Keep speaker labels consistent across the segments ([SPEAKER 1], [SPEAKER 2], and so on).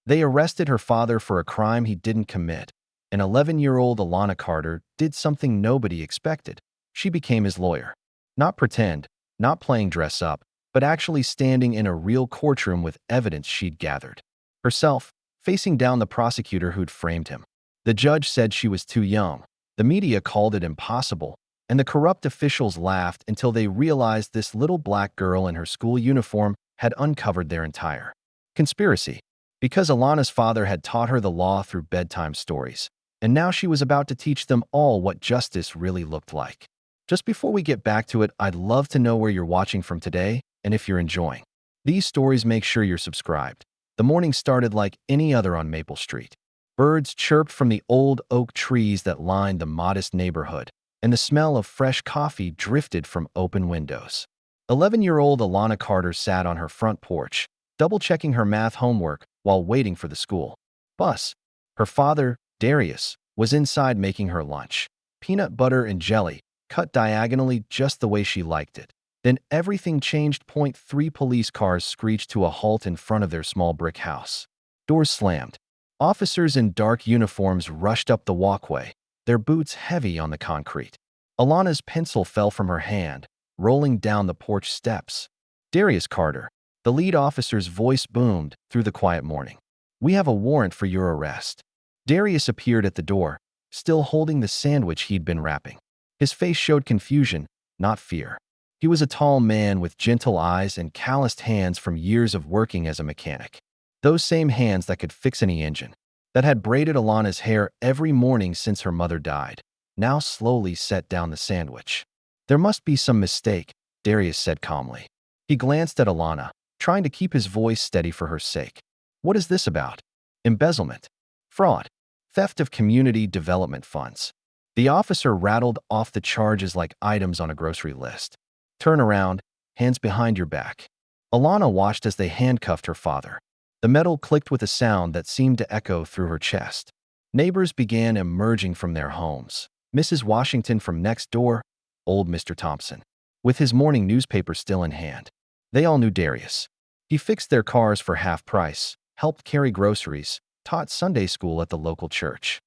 [SPEAKER 1] They arrested her father for a crime he didn't commit. An 11-year-old Alana Carter did something nobody expected. She became his lawyer. Not pretend, not playing dress up, but actually standing in a real courtroom with evidence she'd gathered. Herself, facing down the prosecutor who'd framed him. The judge said she was too young. The media called it impossible, and the corrupt officials laughed until they realized this little black girl in her school uniform had uncovered their entire conspiracy. Because Alana's father had taught her the law through bedtime stories, and now she was about to teach them all what justice really looked like. Just before we get back to it, I'd love to know where you're watching from today and if you're enjoying these stories. Make sure you're subscribed. The morning started like any other on Maple Street. Birds chirped from the old oak trees that lined the modest neighborhood, and the smell of fresh coffee drifted from open windows. 11-year-old Alana Carter sat on her front porch, double-checking her math homework while waiting for the school bus. Her father, Darius, was inside making her lunch. Peanut butter and jelly, cut diagonally just the way she liked it. Then everything changed. 3 police cars screeched to a halt in front of their small brick house. Doors slammed. Officers in dark uniforms rushed up the walkway, their boots heavy on the concrete. Alana's pencil fell from her hand, rolling down the porch steps. Darius Carter, the lead officer's voice boomed through the quiet morning. "We have a warrant for your arrest." Darius appeared at the door, still holding the sandwich he'd been wrapping. His face showed confusion, not fear. He was a tall man with gentle eyes and calloused hands from years of working as a mechanic. Those same hands that could fix any engine, that had braided Alana's hair every morning since her mother died, now slowly set down the sandwich. "There must be some mistake," Darius said calmly. He glanced at Alana, trying to keep his voice steady for her sake. "What is this about?" "Embezzlement. Fraud. Theft of community development funds." The officer rattled off the charges like items on a grocery list. "Turn around, hands behind your back." Alana watched as they handcuffed her father. The metal clicked with a sound that seemed to echo through her chest. Neighbors began emerging from their homes. Mrs. Washington from next door, old Mr. Thompson, with his morning newspaper still in hand. They all knew Darius. He fixed their cars for half price, helped carry groceries, taught Sunday school at the local church.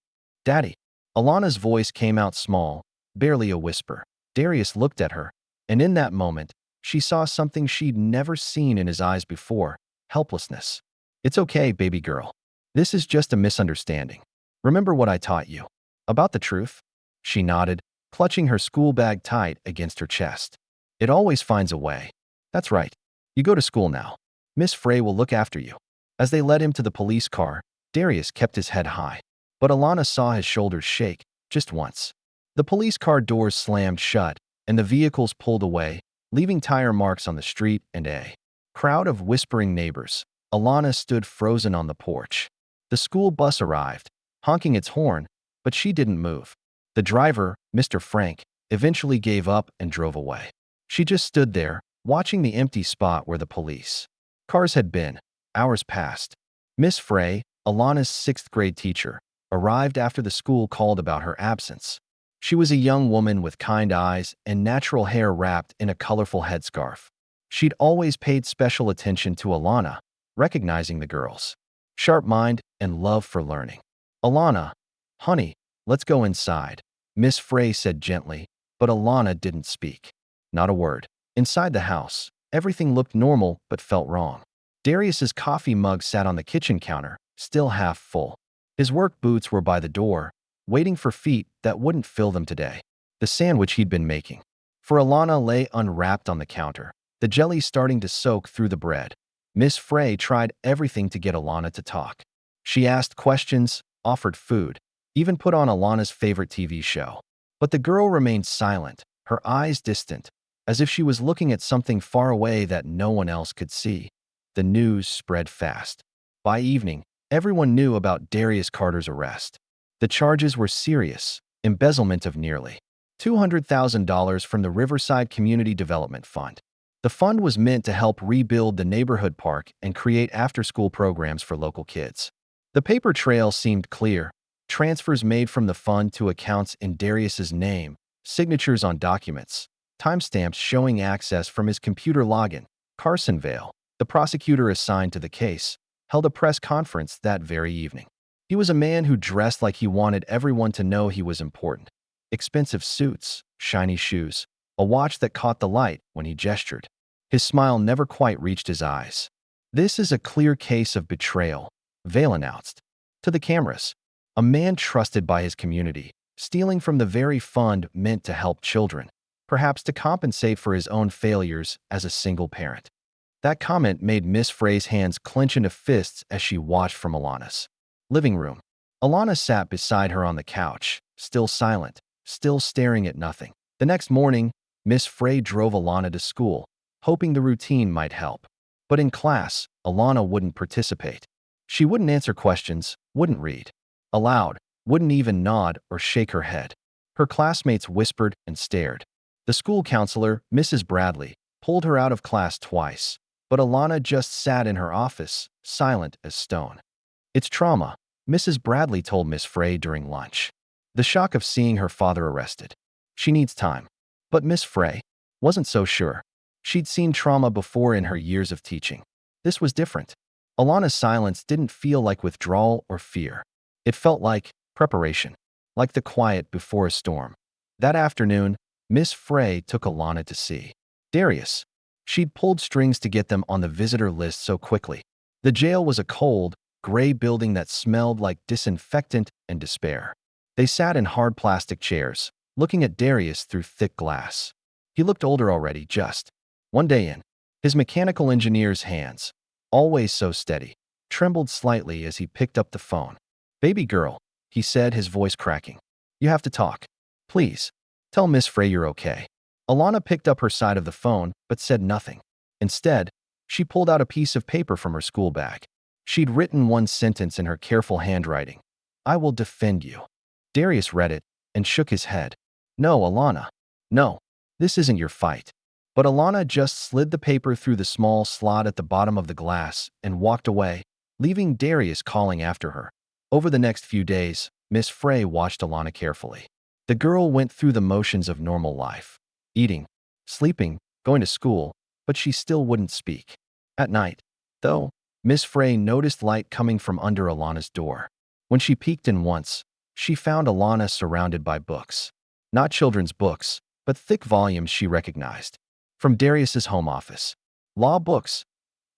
[SPEAKER 1] "Daddy." Alana's voice came out small, barely a whisper. Darius looked at her, and in that moment, she saw something she'd never seen in his eyes before: helplessness. "It's okay, baby girl. This is just a misunderstanding. Remember what I taught you about the truth?" She nodded, clutching her school bag tight against her chest. "It always finds a way." "That's right. You go to school now. Miss Frey will look after you." As they led him to the police car, Darius kept his head high, but Alana saw his shoulders shake, just once. The police car doors slammed shut, and the vehicles pulled away, leaving tire marks on the street and a crowd of whispering neighbors. Alana stood frozen on the porch. The school bus arrived, honking its horn, but she didn't move. The driver, Mr. Frank, eventually gave up and drove away. She just stood there, watching the empty spot where the police cars had been. Hours passed. Miss Frey, Alana's 6th-grade teacher, arrived after the school called about her absence. She was a young woman with kind eyes and natural hair wrapped in a colorful headscarf. She'd always paid special attention to Alana, recognizing the girl's sharp mind and love for learning. "Alana, honey, let's go inside," Miss Frey said gently, but Alana didn't speak. Not a word. Inside the house, everything looked normal but felt wrong. Darius's coffee mug sat on the kitchen counter, still half full. His work boots were by the door, waiting for feet that wouldn't fill them today. The sandwich he'd been making for Alana lay unwrapped on the counter, the jelly starting to soak through the bread. Miss Frey tried everything to get Alana to talk. She asked questions, offered food, even put on Alana's favorite TV show. But the girl remained silent, her eyes distant, as if she was looking at something far away that no one else could see. The news spread fast. By evening, everyone knew about Darius Carter's arrest. The charges were serious: embezzlement of nearly $200,000 from the Riverside Community Development Fund. The fund was meant to help rebuild the neighborhood park and create after-school programs for local kids. The paper trail seemed clear: transfers made from the fund to accounts in Darius's name, signatures on documents, timestamps showing access from his computer login. Carson Vale, the prosecutor assigned to the case, held a press conference that very evening. He was a man who dressed like he wanted everyone to know he was important. Expensive suits, shiny shoes, a watch that caught the light when he gestured. His smile never quite reached his eyes. "This is a clear case of betrayal," Vale announced. To the cameras, a man trusted by his community, stealing from the very fund meant to help children, perhaps to compensate for his own failures as a single parent. That comment made Miss Frey's hands clench into fists as she watched from Alana's living room. Alana sat beside her on the couch, still silent, still staring at nothing. The next morning, Miss Frey drove Alana to school, hoping the routine might help. But in class, Alana wouldn't participate. She wouldn't answer questions, wouldn't read aloud, wouldn't even nod or shake her head. Her classmates whispered and stared. The school counselor, Mrs. Bradley, pulled her out of class twice, but Alana just sat in her office, silent as stone. "It's trauma," Mrs. Bradley told Miss Frey during lunch. "The shock of seeing her father arrested. She needs time." But Miss Frey wasn't so sure. She'd seen trauma before in her years of teaching. This was different. Alana's silence didn't feel like withdrawal or fear. It felt like preparation, like the quiet before a storm. That afternoon, Miss Frey took Alana to see Darius. She'd pulled strings to get them on the visitor list so quickly. The jail was a cold, gray building that smelled like disinfectant and despair. They sat in hard plastic chairs, looking at Darius through thick glass. He looked older already, just one day in. His mechanical engineer's hands, always so steady, trembled slightly as he picked up the phone. "Baby girl," he said, his voice cracking. "You have to talk. Please. Tell Miss Frey you're okay." Alana picked up her side of the phone, but said nothing. Instead, she pulled out a piece of paper from her school bag. She'd written one sentence in her careful handwriting. "I will defend you." Darius read it and shook his head. "No, Alana. No, this isn't your fight." But Alana just slid the paper through the small slot at the bottom of the glass and walked away, leaving Darius calling after her. Over the next few days, Miss Frey watched Alana carefully. The girl went through the motions of normal life, eating, sleeping, going to school, but she still wouldn't speak. At night, though, Miss Frey noticed light coming from under Alana's door. When she peeked in once, she found Alana surrounded by books. Not children's books, but thick volumes she recognized. From Darius's home office. Law books.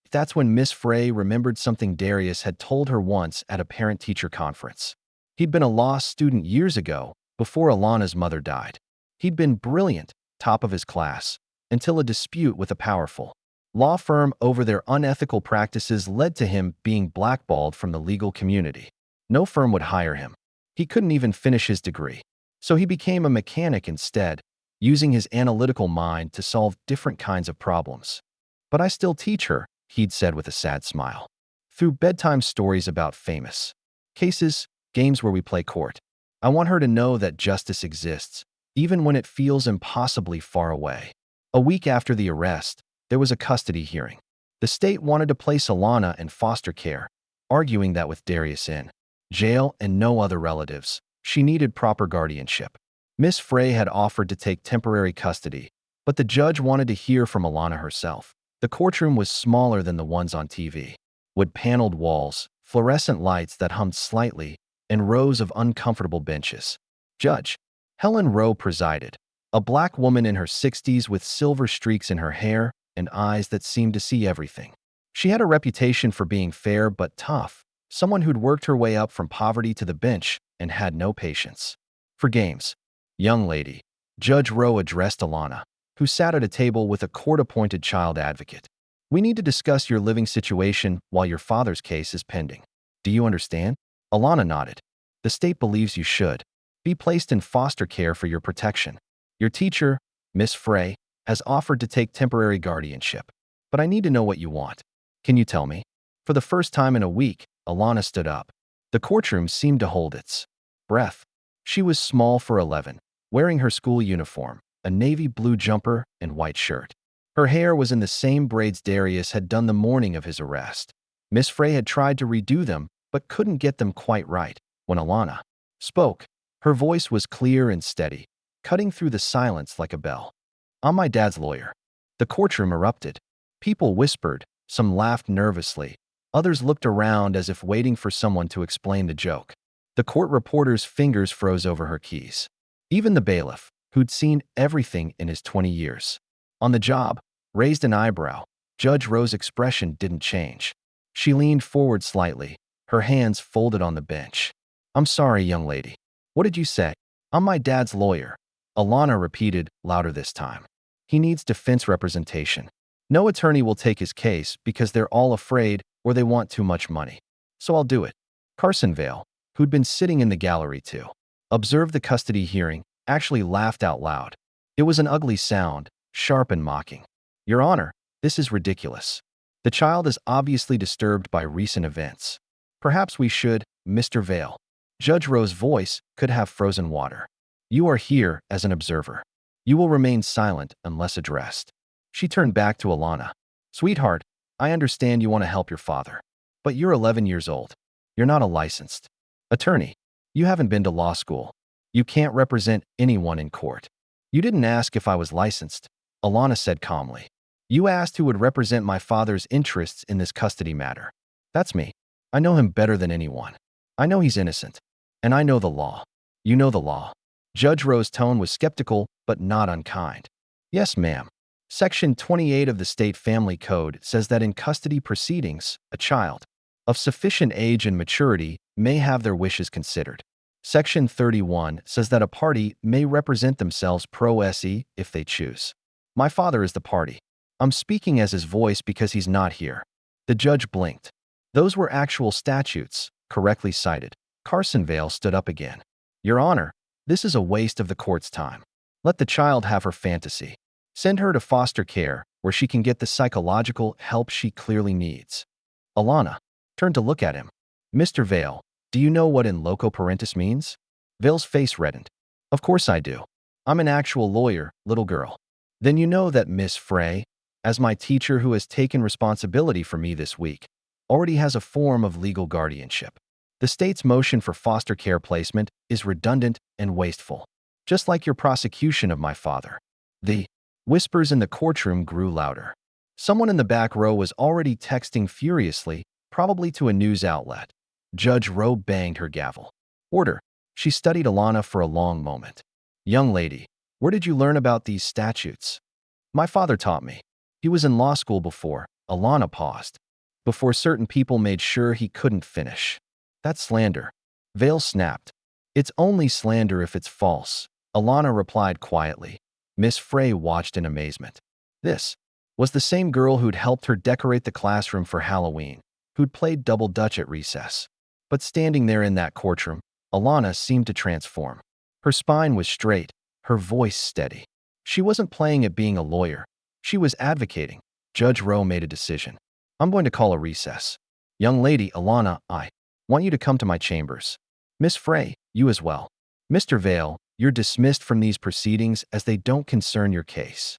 [SPEAKER 1] That's when Miss Frey remembered something Darius had told her once at a parent-teacher conference. He'd been a law student years ago, before Alana's mother died. He'd been brilliant, top of his class, until a dispute with a powerful law firm over their unethical practices led to him being blackballed from the legal community. No firm would hire him. He couldn't even finish his degree. So he became a mechanic instead, using his analytical mind to solve different kinds of problems. "But I still teach her," he'd said with a sad smile. "Through bedtime stories about famous cases, games where we play court. I want her to know that justice exists, even when it feels impossibly far away." A week after the arrest, there was a custody hearing. The state wanted to place Alana in foster care, arguing that with Darius in jail and no other relatives, she needed proper guardianship. Miss Frey had offered to take temporary custody, but the judge wanted to hear from Alana herself. The courtroom was smaller than the ones on TV. Wood-paneled walls, fluorescent lights that hummed slightly, and rows of uncomfortable benches. Judge Helen Rowe presided, a black woman in her 60s with silver streaks in her hair and eyes that seemed to see everything. She had a reputation for being fair but tough, someone who'd worked her way up from poverty to the bench and had no patience for games. "Young lady," Judge Rowe addressed Alana, who sat at a table with a court-appointed child advocate. "We need to discuss your living situation while your father's case is pending. Do you understand?" Alana nodded. "The state believes you should be placed in foster care for your protection. Your teacher, Miss Frey, has offered to take temporary guardianship. But I need to know what you want. Can you tell me?" For the first time in a week, Alana stood up. The courtroom seemed to hold its breath. She was small for 11, wearing her school uniform, a navy blue jumper and white shirt. Her hair was in the same braids Darius had done the morning of his arrest. Miss Frey had tried to redo them, but couldn't get them quite right. When Alana spoke, her voice was clear and steady, cutting through the silence like a bell. "I'm my dad's lawyer." The courtroom erupted. People whispered, some laughed nervously, Others looked around as if waiting for someone to explain the joke. The court reporter's fingers froze over her keys. Even the bailiff, who'd seen everything in his 20 years on the job, raised an eyebrow. Judge Rowe's expression didn't change. She leaned forward slightly, her hands folded on the bench. "I'm sorry, young lady. What did you say?" "I'm my dad's lawyer," Alana repeated, louder this time. "He needs defense representation. No attorney will take his case because they're all afraid or they want too much money. So I'll do it." Carsonvale, who'd been sitting in the gallery to observe the custody hearing, actually laughed out loud. It was an ugly sound, sharp and mocking. "Your Honor, this is ridiculous. The child is obviously disturbed by recent events. Perhaps we should, Mr. Vale." Judge Rowe's voice could have frozen water. "You are here as an observer. You will remain silent unless addressed." She turned back to Alana. "Sweetheart, I understand you want to help your father. But you're 11 years old. You're not a licensed attorney. You haven't been to law school. You can't represent anyone in court." "You didn't ask if I was licensed," Alana said calmly. "You asked who would represent my father's interests in this custody matter. That's me. I know him better than anyone. I know he's innocent. And I know the law. You know the law." Judge Rowe's tone was skeptical, but not unkind. "Yes, ma'am. Section 28 of the State Family Code says that in custody proceedings, a child of sufficient age and maturity may have their wishes considered. Section 31 says that a party may represent themselves pro se if they choose. My father is the party. I'm speaking as his voice because he's not here." The judge blinked. "Those were actual statutes, correctly cited." Carsonvale stood up again. "Your Honor, this is a waste of the court's time. Let the child have her fantasy. Send her to foster care, where she can get the psychological help she clearly needs." Alana turned to look at him. "Mr. Vale, do you know what in loco parentis means?" Vale's face reddened. "Of course I do. I'm an actual lawyer, little girl." "Then you know that Miss Frey, as my teacher who has taken responsibility for me this week, already has a form of legal guardianship. The state's motion for foster care placement is redundant and wasteful, just like your prosecution of my father." The whispers in the courtroom grew louder. Someone in the back row was already texting furiously, probably to a news outlet. Judge Rowe banged her gavel. "Order." She studied Alana for a long moment. "Young lady, where did you learn about these statutes?" "My father taught me. He was in law school before." Alana paused. "Before certain people made sure he couldn't finish." "That's slander." Vale snapped. "It's only slander if it's false," Alana replied quietly. Miss Frey watched in amazement. This was the same girl who'd helped her decorate the classroom for Halloween, who'd played double dutch at recess. But standing there in that courtroom, Alana seemed to transform. Her spine was straight, her voice steady. She wasn't playing at being a lawyer. She was advocating. Judge Rowe made a decision. "I'm going to call a recess. Young lady, Alana, I want you to come to my chambers. Miss Frey, you as well. Mr. Vale, you're dismissed from these proceedings as they don't concern your case."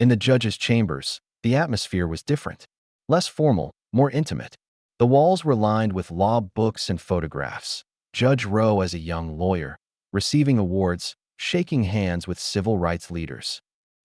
[SPEAKER 1] In the judge's chambers, the atmosphere was different. Less formal, more intimate. The walls were lined with law books and photographs. Judge Rowe as a young lawyer, receiving awards, shaking hands with civil rights leaders.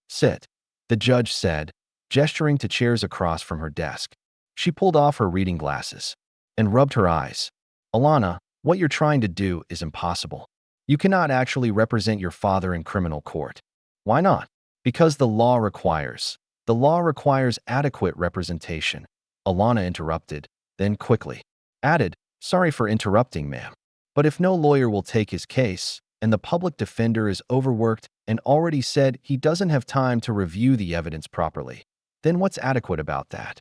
[SPEAKER 1] "Sit," the judge said, gesturing to chairs across from her desk. She pulled off her reading glasses and rubbed her eyes. "Alana, what you're trying to do is impossible. You cannot actually represent your father in criminal court." "Why not?" "Because the law requires. The law requires adequate representation." Alana interrupted, then quickly added, "Sorry for interrupting, ma'am. But if no lawyer will take his case, and the public defender is overworked and already said he doesn't have time to review the evidence properly, then what's adequate about that?"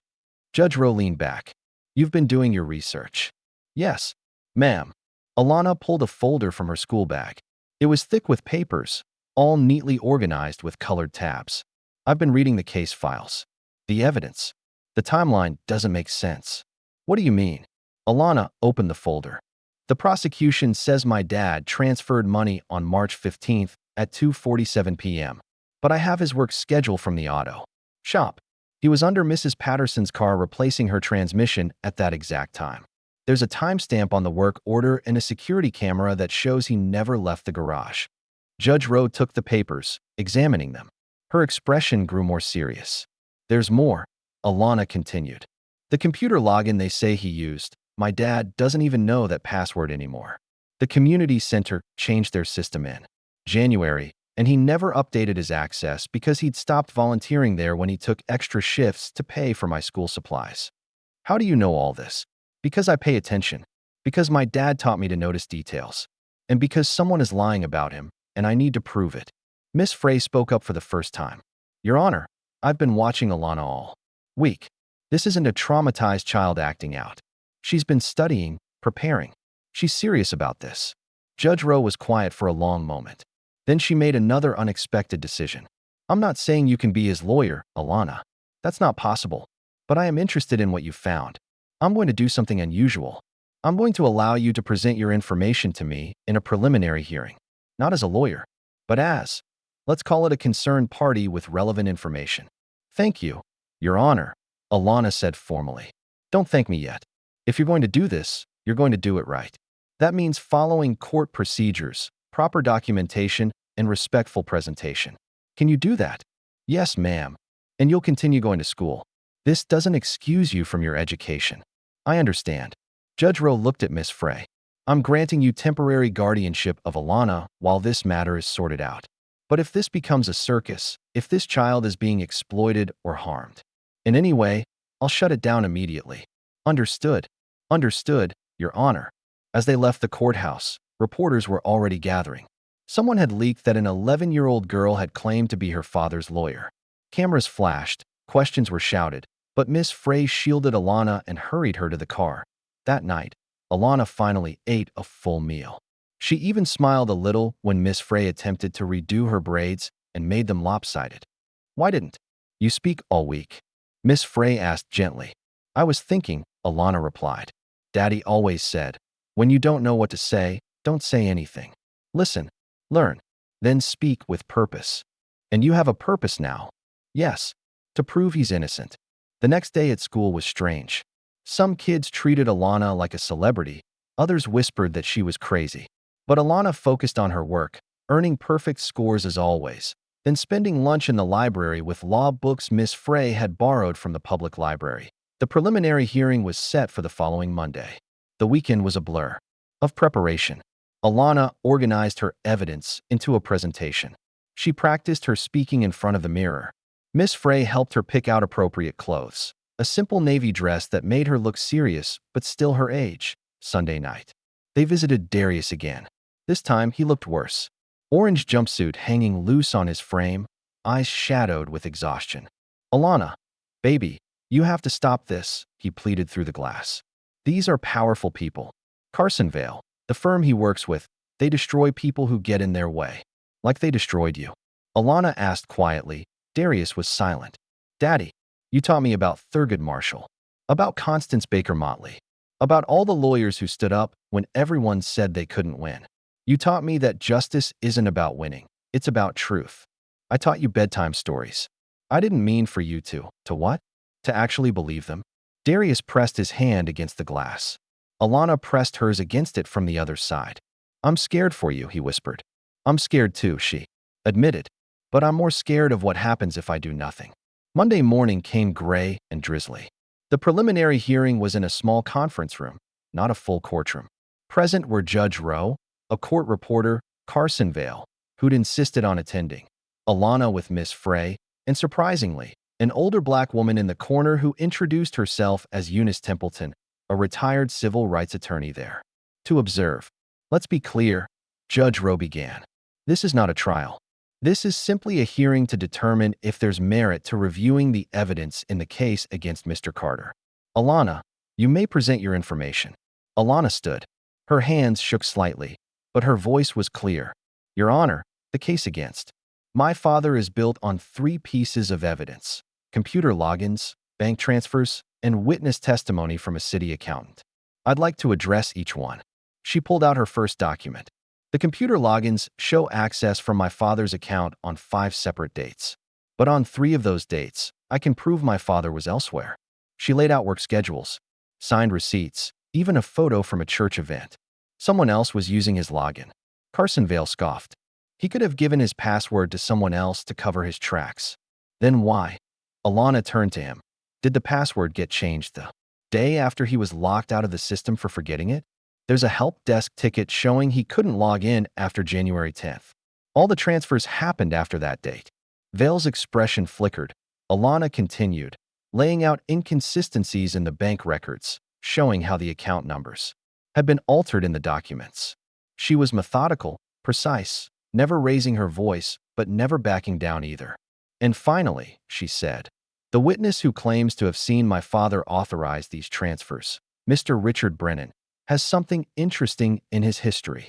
[SPEAKER 1] Judge Rowe leaned back. "You've been doing your research." "Yes, ma'am." Alana pulled a folder from her school bag. It was thick with papers, all neatly organized with colored tabs. "I've been reading the case files. The evidence. The timeline doesn't make sense." "What do you mean?" Alana opened the folder. "The prosecution says my dad transferred money on March 15th at 2:47 p.m. But I have his work schedule from the auto shop. He was under Mrs. Patterson's car replacing her transmission at that exact time. There's a timestamp on the work order and a security camera that shows he never left the garage." Judge Rowe took the papers, examining them. Her expression grew more serious. "There's more," Alana continued. The computer login they say he used, my dad doesn't even know that password anymore. The community center changed their system in January, and he never updated his access because he'd stopped volunteering there when he took extra shifts to pay for my school supplies. How do you know all this? Because I pay attention. Because my dad taught me to notice details. And because someone is lying about him, and I need to prove it. Miss Frey spoke up for the first time. Your Honor, I've been watching Alana all week. This isn't a traumatized child acting out. She's been studying, preparing. She's serious about this. Judge Rowe was quiet for a long moment. Then she made another unexpected decision. I'm not saying you can be his lawyer, Alana. That's not possible. But I am interested in what you found. I'm going to do something unusual. I'm going to allow you to present your information to me in a preliminary hearing. Not as a lawyer, but as, let's call it a concerned party with relevant information. Thank you, Your Honor, Alana said formally. Don't thank me yet. If you're going to do this, you're going to do it right. That means following court procedures, proper documentation, and respectful presentation. Can you do that? Yes, ma'am. And you'll continue going to school. This doesn't excuse you from your education. I understand. Judge Rowe looked at Miss Frey. I'm granting you temporary guardianship of Alana while this matter is sorted out. But if this becomes a circus, if this child is being exploited or harmed in any way, I'll shut it down immediately. Understood. Understood, Your Honor. As they left the courthouse, reporters were already gathering. Someone had leaked that an 11-year-old girl had claimed to be her father's lawyer. Cameras flashed, questions were shouted, but Miss Frey shielded Alana and hurried her to the car. That night, Alana finally ate a full meal. She even smiled a little when Miss Frey attempted to redo her braids and made them lopsided. Why didn't you speak all week? Miss Frey asked gently. I was thinking, Alana replied. Daddy always said, when you don't know what to say, don't say anything. Listen, learn, then speak with purpose. And you have a purpose now. Yes, to prove he's innocent. The next day at school was strange. Some kids treated Alana like a celebrity, others whispered that she was crazy. But Alana focused on her work, earning perfect scores as always, then spending lunch in the library with law books Miss Frey had borrowed from the public library. The preliminary hearing was set for the following Monday. The weekend was a blur of preparation. Alana organized her evidence into a presentation. She practiced her speaking in front of the mirror. Miss Frey helped her pick out appropriate clothes. A simple navy dress that made her look serious, but still her age. Sunday night. They visited Darius again. This time, he looked worse. Orange jumpsuit hanging loose on his frame, eyes shadowed with exhaustion. Alana, baby, you have to stop this, he pleaded through the glass. These are powerful people. Carsonvale, the firm he works with, they destroy people who get in their way. Like they destroyed you. Alana asked quietly. Darius was silent. Daddy, you taught me about Thurgood Marshall, about Constance Baker Motley, about all the lawyers who stood up when everyone said they couldn't win. You taught me that justice isn't about winning, it's about truth. I taught you bedtime stories. I didn't mean for you to what? To actually believe them. Darius pressed his hand against the glass. Alana pressed hers against it from the other side. I'm scared for you, he whispered. I'm scared too, she admitted. But I'm more scared of what happens if I do nothing. Monday morning came gray and drizzly. The preliminary hearing was in a small conference room, not a full courtroom. Present were Judge Rowe, a court reporter, Carsonvale, who'd insisted on attending, Alana with Miss Frey, and surprisingly, an older black woman in the corner who introduced herself as Eunice Templeton, a retired civil rights attorney there. To observe. Let's be clear, Judge Rowe began. This is not a trial. This is simply a hearing to determine if there's merit to reviewing the evidence in the case against Mr. Carter. Alana, you may present your information. Alana stood. Her hands shook slightly, but her voice was clear. Your Honor, the case against my father is built on 3 pieces of evidence: computer logins, bank transfers, and witness testimony from a city accountant. I'd like to address each one. She pulled out her first document. The computer logins show access from my father's account on 5 separate dates. But on 3 of those dates, I can prove my father was elsewhere. She laid out work schedules, signed receipts, even a photo from a church event. Someone else was using his login. Carsonvale scoffed. He could have given his password to someone else to cover his tracks. Then why? Alana turned to him. Did the password get changed though? day after he was locked out of the system for forgetting it? There's a help desk ticket showing he couldn't log in after January 10th. All the transfers happened after that date. Vale's expression flickered. Alana continued, laying out inconsistencies in the bank records, showing how the account numbers had been altered in the documents. She was methodical, precise, never raising her voice, but never backing down either. And finally, she said, the witness who claims to have seen my father authorize these transfers, Mr. Richard Brennan, has something interesting in his history.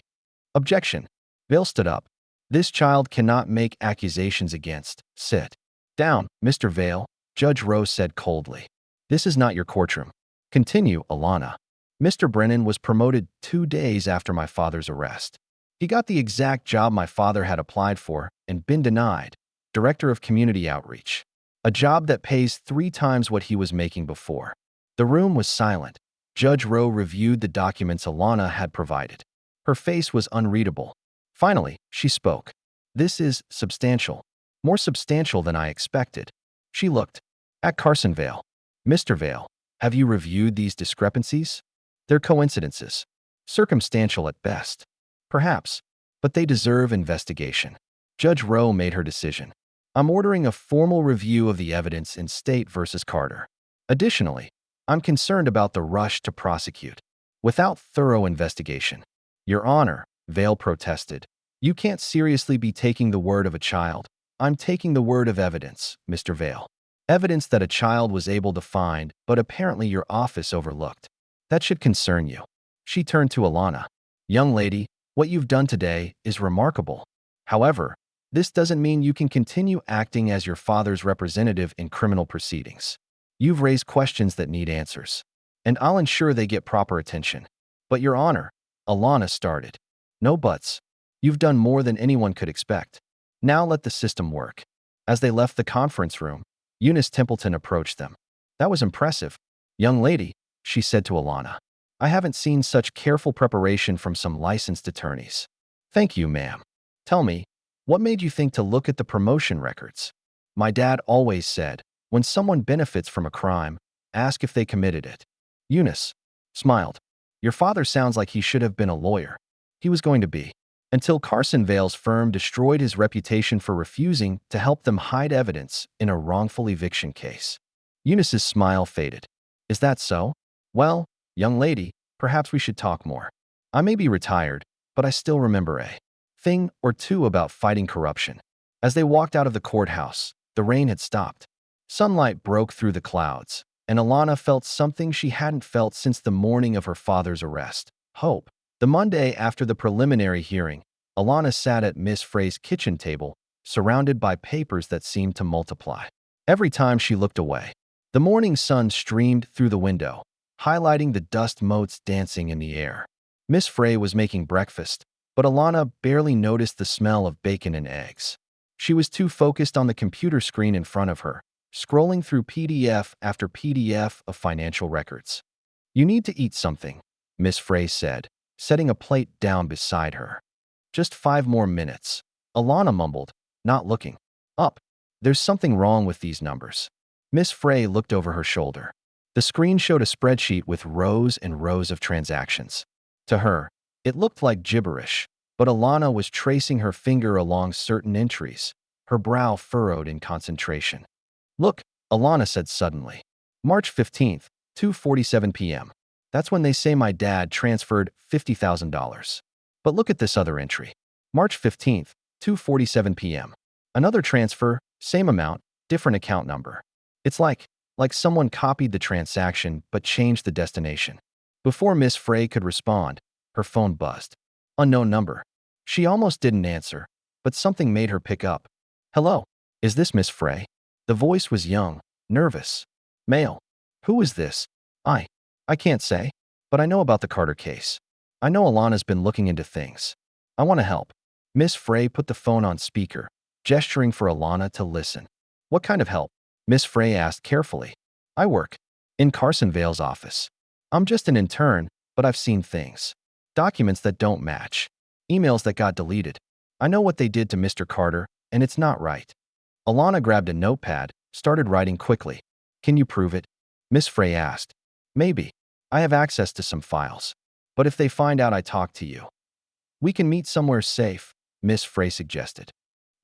[SPEAKER 1] Objection. Vale stood up. This child cannot make accusations against. Sit down, Mr. Vale, Judge Rose said coldly. This is not your courtroom. Continue, Alana. Mr. Brennan was promoted 2 days after my father's arrest. He got the exact job my father had applied for and been denied, Director of Community Outreach, a job that pays 3 times what he was making before. The room was silent. Judge Rowe reviewed the documents Alana had provided. Her face was unreadable. Finally, she spoke. This is substantial. More substantial than I expected. She looked at Carson Vale. Mr. Vale, have you reviewed these discrepancies? They're coincidences. Circumstantial at best. Perhaps. But they deserve investigation. Judge Rowe made her decision. I'm ordering a formal review of the evidence in State versus Carter. Additionally, I'm concerned about the rush to prosecute without thorough investigation. Your Honor, Vale protested. You can't seriously be taking the word of a child. I'm taking the word of evidence, Mr. Vale. Evidence that a child was able to find, but apparently your office overlooked. That should concern you. She turned to Alana. Young lady, what you've done today is remarkable. However, this doesn't mean you can continue acting as your father's representative in criminal proceedings. You've raised questions that need answers, and I'll ensure they get proper attention. But Your Honor, Alana started. No buts. You've done more than anyone could expect. Now let the system work. As they left the conference room, Eunice Templeton approached them. That was impressive. Young lady, she said to Alana. I haven't seen such careful preparation from some licensed attorneys. Thank you, ma'am. Tell me, what made you think to look at the promotion records? My dad always said, when someone benefits from a crime, ask if they committed it. Eunice smiled. Your father sounds like he should have been a lawyer. He was going to be. Until Carson Vale's firm destroyed his reputation for refusing to help them hide evidence in a wrongful eviction case. Eunice's smile faded. Is that so? Well, young lady, perhaps we should talk more. I may be retired, but I still remember a thing or two about fighting corruption. As they walked out of the courthouse, the rain had stopped. Sunlight broke through the clouds, and Alana felt something she hadn't felt since the morning of her father's arrest. Hope. The Monday after the preliminary hearing, Alana sat at Miss Frey's kitchen table, surrounded by papers that seemed to multiply. Every time she looked away, the morning sun streamed through the window, highlighting the dust motes dancing in the air. Miss Frey was making breakfast, but Alana barely noticed the smell of bacon and eggs. She was too focused on the computer screen in front of her, scrolling through PDF after PDF of financial records. You need to eat something, Miss Frey said, setting a plate down beside her. Just 5 more minutes, Alana mumbled, not looking up. There's something wrong with these numbers. Miss Frey looked over her shoulder. The screen showed a spreadsheet with rows and rows of transactions. To her, it looked like gibberish, but Alana was tracing her finger along certain entries, her brow furrowed in concentration. Look, Alana said suddenly. March 15th, 2:47 p.m. That's when they say my dad transferred $50,000. But look at this other entry. March 15th, 2:47 p.m. Another transfer, same amount, different account number. It's like someone copied the transaction but changed the destination. Before Miss Frey could respond, her phone buzzed. Unknown number. She almost didn't answer, but something made her pick up. Hello, is this Miss Frey? The voice was young, nervous. Male. Who is this? I can't say, but I know about the Carter case. I know Alana's been looking into things. I want to help. Miss Frey put the phone on speaker, gesturing for Alana to listen. What kind of help? Miss Frey asked carefully. I work in Carson Vale's office. I'm just an intern, but I've seen things. Documents that don't match. Emails that got deleted. I know what they did to Mr. Carter, and it's not right. Alana grabbed a notepad, started writing quickly. Can you prove it? Miss Frey asked. Maybe. I have access to some files. But if they find out I talked to you, we can meet somewhere safe, Miss Frey suggested.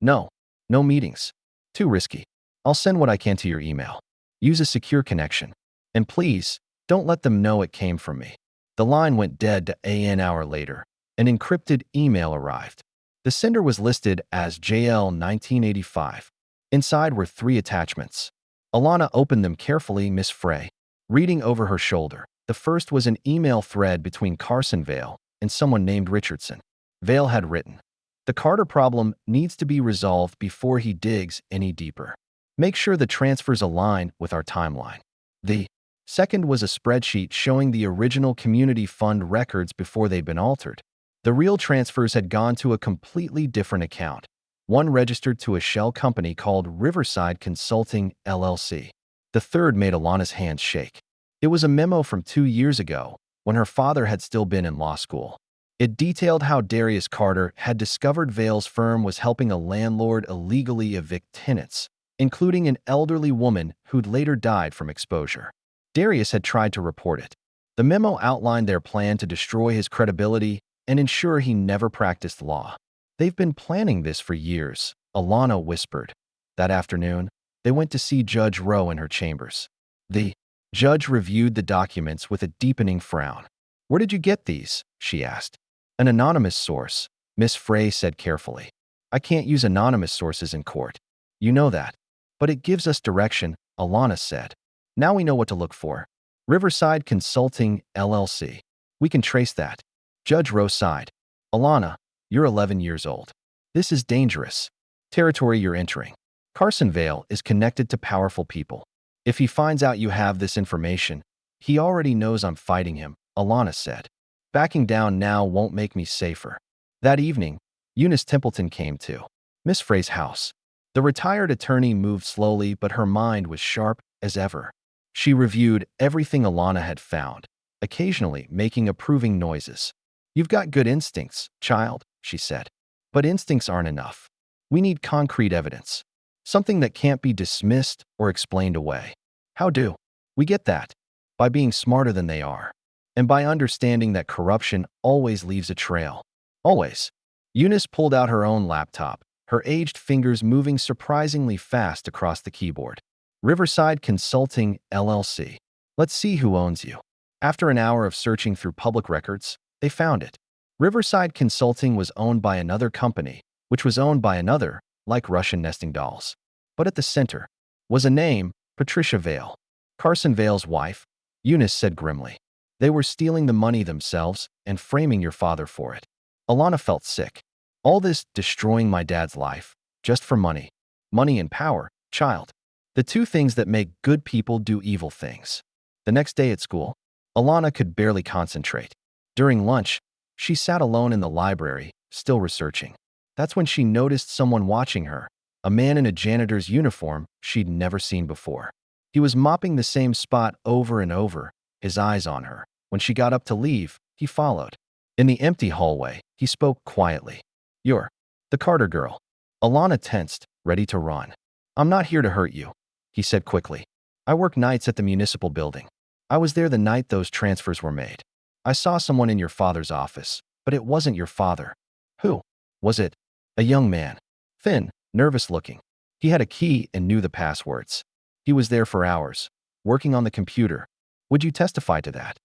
[SPEAKER 1] No. No meetings. Too risky. I'll send what I can to your email. Use a secure connection. And please, don't let them know it came from me. The line went dead to an hour later. An encrypted email arrived. The sender was listed as JL 1985. Inside were 3 attachments. Alana opened them carefully, Miss Frey, reading over her shoulder. The first was an email thread between Carson Vale and someone named Richardson. Vale had written, "The Carter problem needs to be resolved before he digs any deeper. Make sure the transfers align with our timeline." The second was a spreadsheet showing the original community fund records before they'd been altered. The real transfers had gone to a completely different account, one registered to a shell company called Riverside Consulting, LLC. The third made Alana's hands shake. It was a memo from 2 years ago, when her father had still been in law school. It detailed how Darius Carter had discovered Vale's firm was helping a landlord illegally evict tenants, including an elderly woman who'd later died from exposure. Darius had tried to report it. The memo outlined their plan to destroy his credibility and ensure he never practiced law. "They've been planning this for years," Alana whispered. That afternoon, they went to see Judge Rowe in her chambers. The judge reviewed the documents with a deepening frown. "Where did you get these?" she asked. "An anonymous source," Miss Frey said carefully. "I can't use anonymous sources in court. You know that. But it gives us direction," Alana said. "Now we know what to look for. Riverside Consulting, LLC. We can trace that." Judge Rowe sighed. "Alana, you're 11 years old. This is dangerous territory you're entering. Carson Vale is connected to powerful people. If he finds out you have this information, he already knows I'm fighting him," Alana said. "Backing down now won't make me safer." That evening, Eunice Templeton came to Miss Frey's house. The retired attorney moved slowly, but her mind was sharp as ever. She reviewed everything Alana had found, occasionally making approving noises. "You've got good instincts, child," she said. "But instincts aren't enough. We need concrete evidence. Something that can't be dismissed or explained away." "How do we get that?" "By being smarter than they are. And by understanding that corruption always leaves a trail. Always." Eunice pulled out her own laptop, her aged fingers moving surprisingly fast across the keyboard. "Riverside Consulting, LLC. Let's see who owns you." After an hour of searching through public records, they found it. Riverside Consulting was owned by another company, which was owned by another, like Russian nesting dolls. But at the center was a name, Patricia Vale. "Carson Vale's wife," Eunice said grimly. "They were stealing the money themselves and framing your father for it." Alana felt sick. All this destroying my dad's life, just for money. Money and power, child. The two things that make good people do evil things. The next day at school, Alana could barely concentrate. During lunch, she sat alone in the library, still researching. That's when she noticed someone watching her, a man in a janitor's uniform she'd never seen before. He was mopping the same spot over and over, his eyes on her. When she got up to leave, he followed. In the empty hallway, he spoke quietly. "You're the Carter girl." Alana tensed, ready to run. "I'm not here to hurt you," he said quickly. "I work nights at the municipal building. I was there the night those transfers were made. I saw someone in your father's office, but it wasn't your father." "Who was it?" "A young man. Thin, nervous looking. He had a key and knew the passwords. He was there for hours, working on the computer. Would you testify to that?"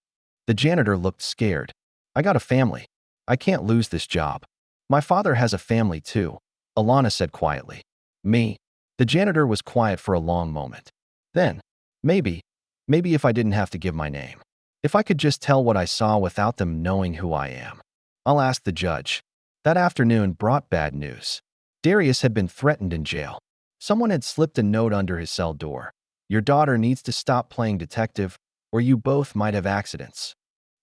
[SPEAKER 1] The janitor looked scared. "I got a family. I can't lose this job." "My father has a family too," Alana said quietly. "Me?" The janitor was quiet for a long moment. Then, maybe if I didn't have to give my name. If I could just tell what I saw without them knowing who I am. I'll ask the judge." That afternoon brought bad news. Darius had been threatened in jail. Someone had slipped a note under his cell door. "Your daughter needs to stop playing detective, or you both might have accidents."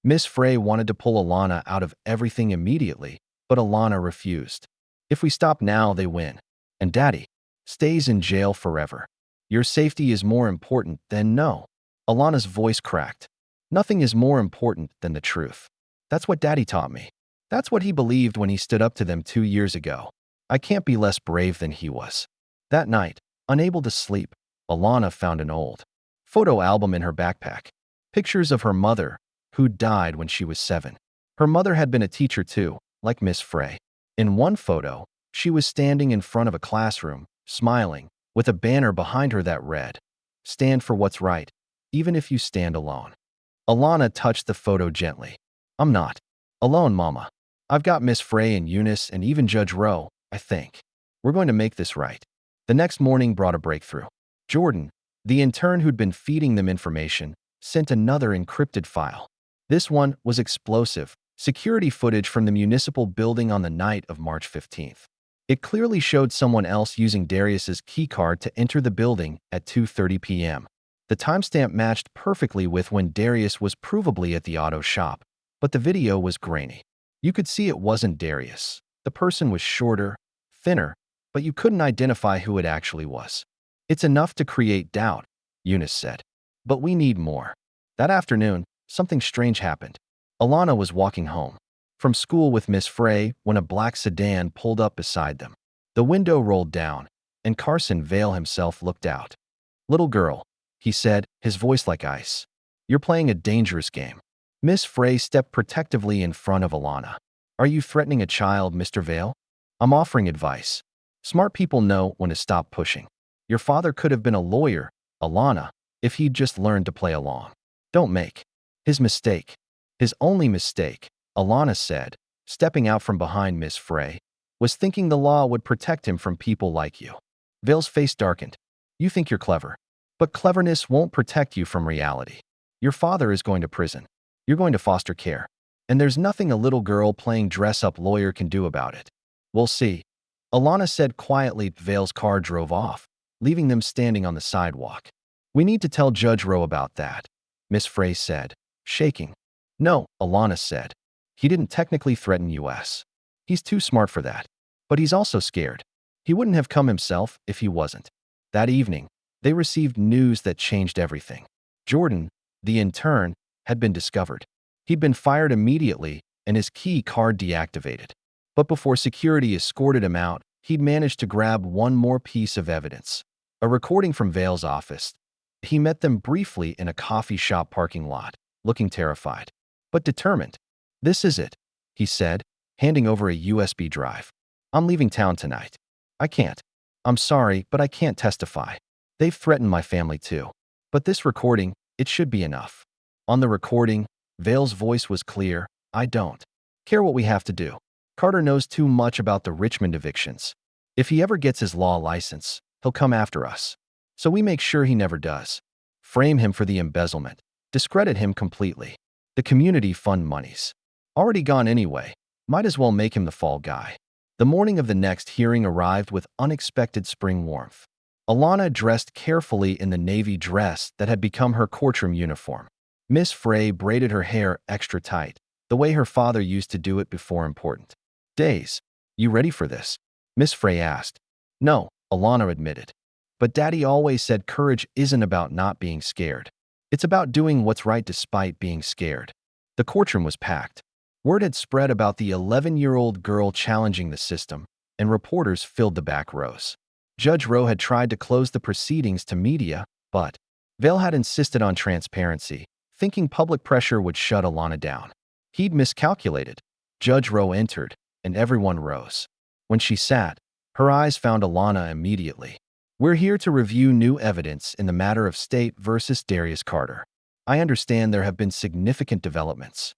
[SPEAKER 1] Miss Frey wanted to pull Alana out of everything immediately, but Alana refused. "If we stop now, they win. And Daddy stays in jail forever. Your safety is more important than no." Alana's voice cracked. "Nothing is more important than the truth. That's what Daddy taught me. That's what he believed when he stood up to them 2 years ago. I can't be less brave than he was." That night, unable to sleep, Alana found an old photo album in her backpack. Pictures of her mother, who died when she was 7. Her mother had been a teacher too, like Miss Frey. In one photo, she was standing in front of a classroom, smiling, with a banner behind her that read, "Stand for what's right, even if you stand alone." Alana touched the photo gently. "I'm not alone, Mama. I've got Miss Frey and Eunice and even Judge Rowe, I think. We're going to make this right." The next morning brought a breakthrough. Jordan, the intern who'd been feeding them information, sent another encrypted file. This one was explosive, security footage from the municipal building on the night of March 15th. It clearly showed someone else using Darius's keycard to enter the building at 2:30 p.m. The timestamp matched perfectly with when Darius was provably at the auto shop, but the video was grainy. You could see it wasn't Darius. The person was shorter, thinner, but you couldn't identify who it actually was. "It's enough to create doubt," Eunice said. "But we need more." That afternoon, something strange happened. Alana was walking home from school with Miss Frey when a black sedan pulled up beside them. The window rolled down, and Carson Vale himself looked out. "Little girl," he said, his voice like ice. "You're playing a dangerous game." Miss Frey stepped protectively in front of Alana. "Are you threatening a child, Mr. Vale?" "I'm offering advice. Smart people know when to stop pushing. Your father could have been a lawyer, Alana, if he'd just learned to play along. Don't make his mistake." "His only mistake," Alana said, stepping out from behind Miss Frey, "was thinking the law would protect him from people like you." Vale's face darkened. "You think you're clever. But cleverness won't protect you from reality. Your father is going to prison. You're going to foster care. And there's nothing a little girl playing dress-up lawyer can do about it." "We'll see," Alana said quietly. Vale's car drove off, leaving them standing on the sidewalk. "We need to tell Judge Rowe about that," Miss Frey said, shaking. "No," Alana said. "He didn't technically threaten us. He's too smart for that. But he's also scared. He wouldn't have come himself if he wasn't." That evening, they received news that changed everything. Jordan, the intern, had been discovered. He'd been fired immediately and his key card deactivated. But before security escorted him out, he'd managed to grab one more piece of evidence, a recording from Vale's office. He met them briefly in a coffee shop parking lot, looking terrified, but determined. "This is it," he said, handing over a USB drive. "I'm leaving town tonight. I can't. I'm sorry, but I can't testify. They've threatened my family too. But this recording, it should be enough." On the recording, Vale's voice was clear. "I don't care what we have to do. Carter knows too much about the Richmond evictions. If he ever gets his law license, he'll come after us. So we make sure he never does. Frame him for the embezzlement. Discredit him completely. The community fund money's already gone anyway. Might as well make him the fall guy." The morning of the next hearing arrived with unexpected spring warmth. Alana dressed carefully in the navy dress that had become her courtroom uniform. Miss Frey braided her hair extra tight, the way her father used to do it before important days. "You ready for this?" Miss Frey asked. "No," Alana admitted. "But Daddy always said courage isn't about not being scared. It's about doing what's right despite being scared." The courtroom was packed. Word had spread about the 11-year-old girl challenging the system, and reporters filled the back rows. Judge Rowe had tried to close the proceedings to media, but Vale had insisted on transparency, thinking public pressure would shut Alana down. He'd miscalculated. Judge Rowe entered, and everyone rose. When she sat, her eyes found Alana immediately. "We're here to review new evidence in the matter of State versus Darius Carter. I understand there have been significant developments."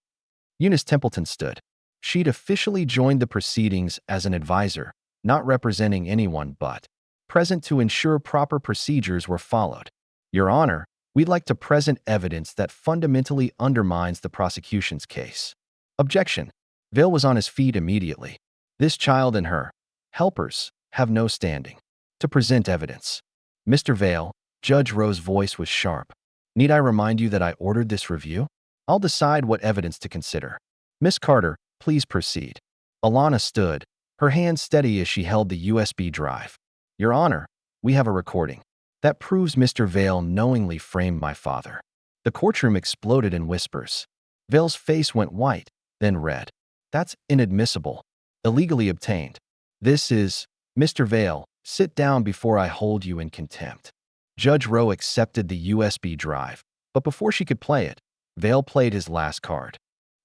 [SPEAKER 1] Eunice Templeton stood. She'd officially joined the proceedings as an advisor, not representing anyone but present to ensure proper procedures were followed. "Your Honor, we'd like to present evidence that fundamentally undermines the prosecution's case." "Objection." Vale was on his feet immediately. "This child and her helpers have no standing to present evidence." "Mr. Vale," Judge Rowe's voice was sharp. "Need I remind you that I ordered this review? I'll decide what evidence to consider. Miss Carter, please proceed." Alana stood, her hand steady as she held the USB drive. "Your Honor, we have a recording that proves Mr. Vale knowingly framed my father." The courtroom exploded in whispers. Vale's face went white, then red. "That's inadmissible. Illegally obtained. This is—" "Mr. Vale, sit down before I hold you in contempt." Judge Rowe accepted the USB drive, but before she could play it, Vale played his last card.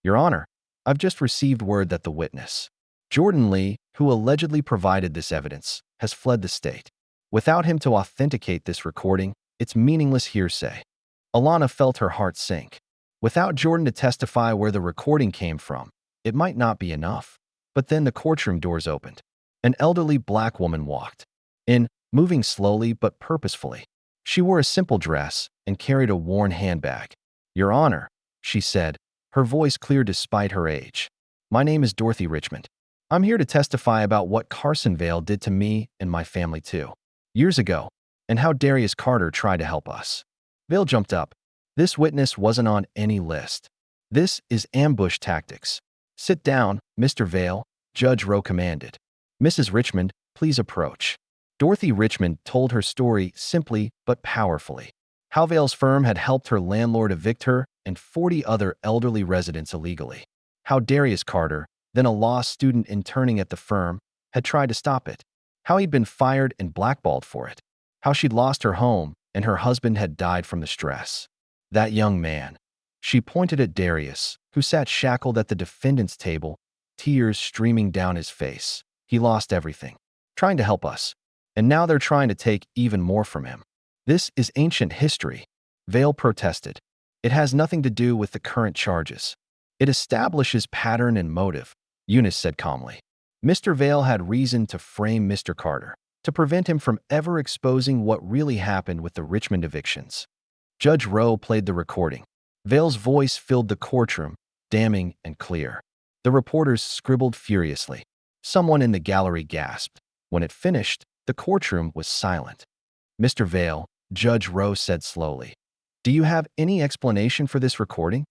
[SPEAKER 1] Your Honor, I've just received word that the witness, Jordan Lee, who allegedly provided this evidence, has fled the state. Without him to authenticate this recording, it's meaningless hearsay. Alana felt her heart sink. Without Jordan to testify where the recording came from, it might not be enough. But then the courtroom doors opened. An elderly black woman walked in, moving slowly but purposefully. She wore a simple dress and carried a worn handbag. Your Honor, she said, her voice clear despite her age. My name is Dorothy Richmond. I'm here to testify about what Carson Vale did to me and my family too, years ago, and how Darius Carter tried to help us. Vale jumped up. This witness wasn't on any list. This is ambush tactics. Sit down, Mr. Vale, Judge Rowe commanded. Mrs. Richmond, please approach. Dorothy Richmond told her story simply but powerfully. How Vale's firm had helped her landlord evict her and 40 other elderly residents illegally. How Darius Carter, then a law student interning at the firm, had tried to stop it. How he'd been fired and blackballed for it. How she'd lost her home and her husband had died from the stress. That young man. She pointed at Darius, who sat shackled at the defendant's table, tears streaming down his face. He lost everything, trying to help us. And now they're trying to take even more from him. This is ancient history, Vale protested. It has nothing to do with the current charges. It establishes pattern and motive, Eunice said calmly. Mr. Vale had reason to frame Mr. Carter, to prevent him from ever exposing what really happened with the Richmond evictions. Judge Rowe played the recording. Vale's voice filled the courtroom, damning and clear. The reporters scribbled furiously. Someone in the gallery gasped. When it finished, the courtroom was silent. Mr. Vale, Judge Rowe said slowly, do you have any explanation for this recording?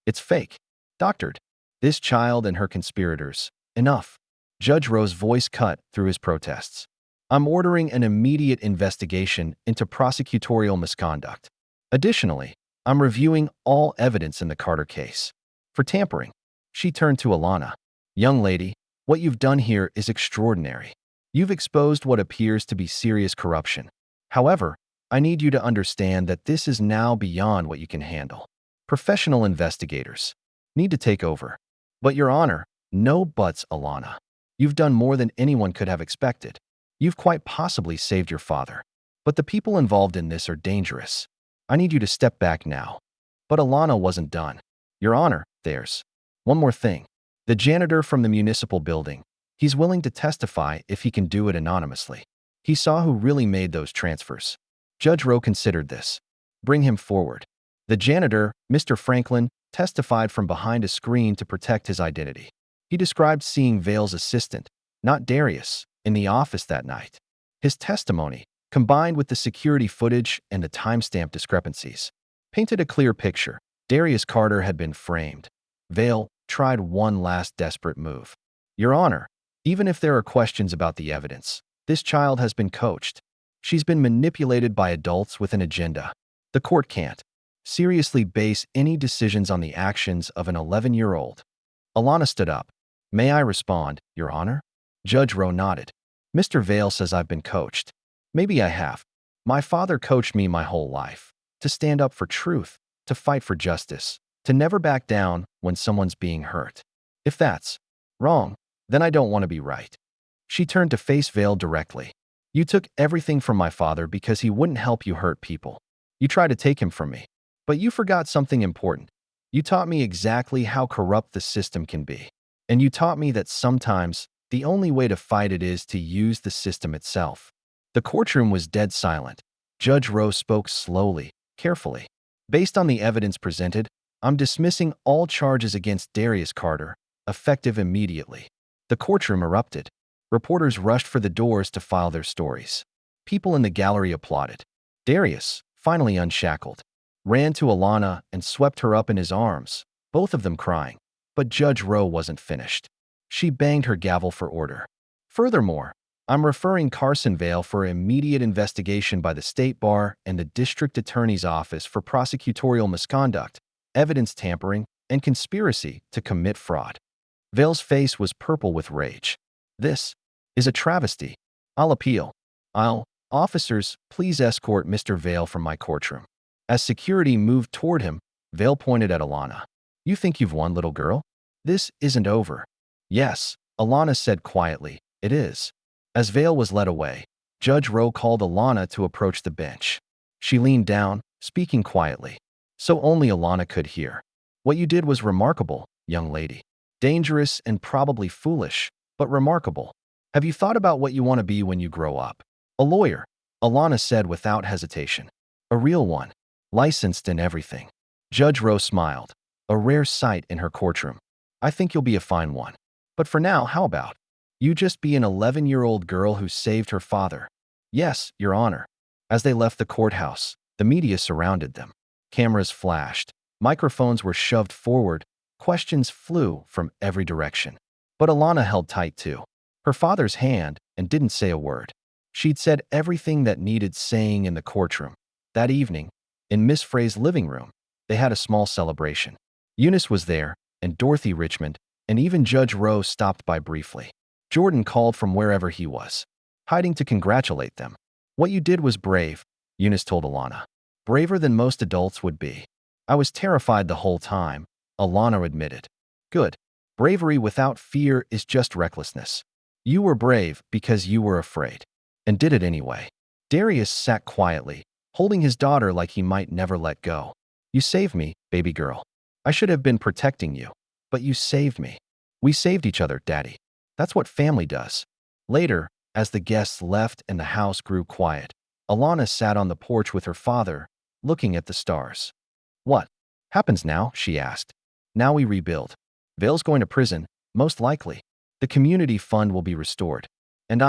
[SPEAKER 1] It's fake. Doctored. This child and her conspirators. Enough. Judge Rowe's voice cut through his protests. I'm ordering an immediate investigation into prosecutorial misconduct. Additionally, I'm reviewing all evidence in the Carter case. For tampering. She turned to Alana. Young lady, what you've done here is extraordinary. You've exposed what appears to be serious corruption. However, I need you to understand that this is now beyond what you can handle. Professional investigators need to take over. But Your Honor, no buts, Alana. You've done more than anyone could have expected. You've quite possibly saved your father. But the people involved in this are dangerous. I need you to step back now. But Alana wasn't done. Your Honor, there's one more thing. The janitor from the municipal building. He's willing to testify if he can do it anonymously. He saw who really made those transfers. Judge Rowe considered this. Bring him forward. The janitor, Mr. Franklin, testified from behind a screen to protect his identity. He described seeing Vale's assistant, not Darius, in the office that night. His testimony, combined with the security footage and the timestamp discrepancies, painted a clear picture. Darius Carter had been framed. Vale tried one last desperate move. Your Honor, even if there are questions about the evidence, this child has been coached. She's been manipulated by adults with an agenda. The court can't seriously base any decisions on the actions of an 11-year-old. Alana stood up. May I respond, Your Honor? Judge Rowe nodded. Mr. Vale says I've been coached. Maybe I have. My father coached me my whole life. To stand up for truth, to fight for justice, to never back down when someone's being hurt. If that's wrong, then I don't want to be right. She turned to face Vale directly. You took everything from my father because he wouldn't help you hurt people. You tried to take him from me. But you forgot something important. You taught me exactly how corrupt the system can be. And you taught me that sometimes the only way to fight it is to use the system itself. The courtroom was dead silent. Judge Rowe spoke slowly, carefully. Based on the evidence presented, I'm dismissing all charges against Darius Carter, effective immediately. The courtroom erupted. Reporters rushed for the doors to file their stories. People in the gallery applauded. Darius, finally unshackled, ran to Alana and swept her up in his arms, both of them crying. But Judge Rowe wasn't finished. She banged her gavel for order. Furthermore, I'm referring Carson Vale for immediate investigation by the State Bar and the District Attorney's Office for prosecutorial misconduct, evidence tampering, and conspiracy to commit fraud. Vale's face was purple with rage. This is a travesty. I'll appeal. Officers, please escort Mr. Vale from my courtroom. As security moved toward him, Vale pointed at Alana. You think you've won, little girl? This isn't over. Yes, Alana said quietly. It is. As Vale was led away, Judge Rowe called Alana to approach the bench. She leaned down, speaking quietly, so only Alana could hear. What you did was remarkable, young lady. Dangerous and probably foolish, but remarkable. Have you thought about what you want to be when you grow up? A lawyer, Alana said without hesitation. A real one, licensed in everything. Judge Rowe smiled, a rare sight in her courtroom. I think you'll be a fine one. But for now, how about you just be an 11-year-old girl who saved her father? Yes, Your Honor. As they left the courthouse, the media surrounded them. Cameras flashed, microphones were shoved forward, questions flew from every direction. But Alana held tight to her father's hand and didn't say a word. She'd said everything that needed saying in the courtroom. That evening, in Miss Frey's living room, they had a small celebration. Eunice was there, and Dorothy Richmond, and even Judge Rowe stopped by briefly. Jordan called from wherever he was, hiding to congratulate them. What you did was brave, Eunice told Alana. Braver than most adults would be. I was terrified the whole time, Alana admitted. Good. Bravery without fear is just recklessness. You were brave because you were afraid, and did it anyway. Darius sat quietly, holding his daughter like he might never let go. You saved me, baby girl. I should have been protecting you, but you saved me. We saved each other, Daddy. That's what family does. Later, as the guests left and the house grew quiet, Alana sat on the porch with her father, looking at the stars. What happens now? She asked. Now we rebuild. Vale's going to prison, most likely. The community fund will be restored. And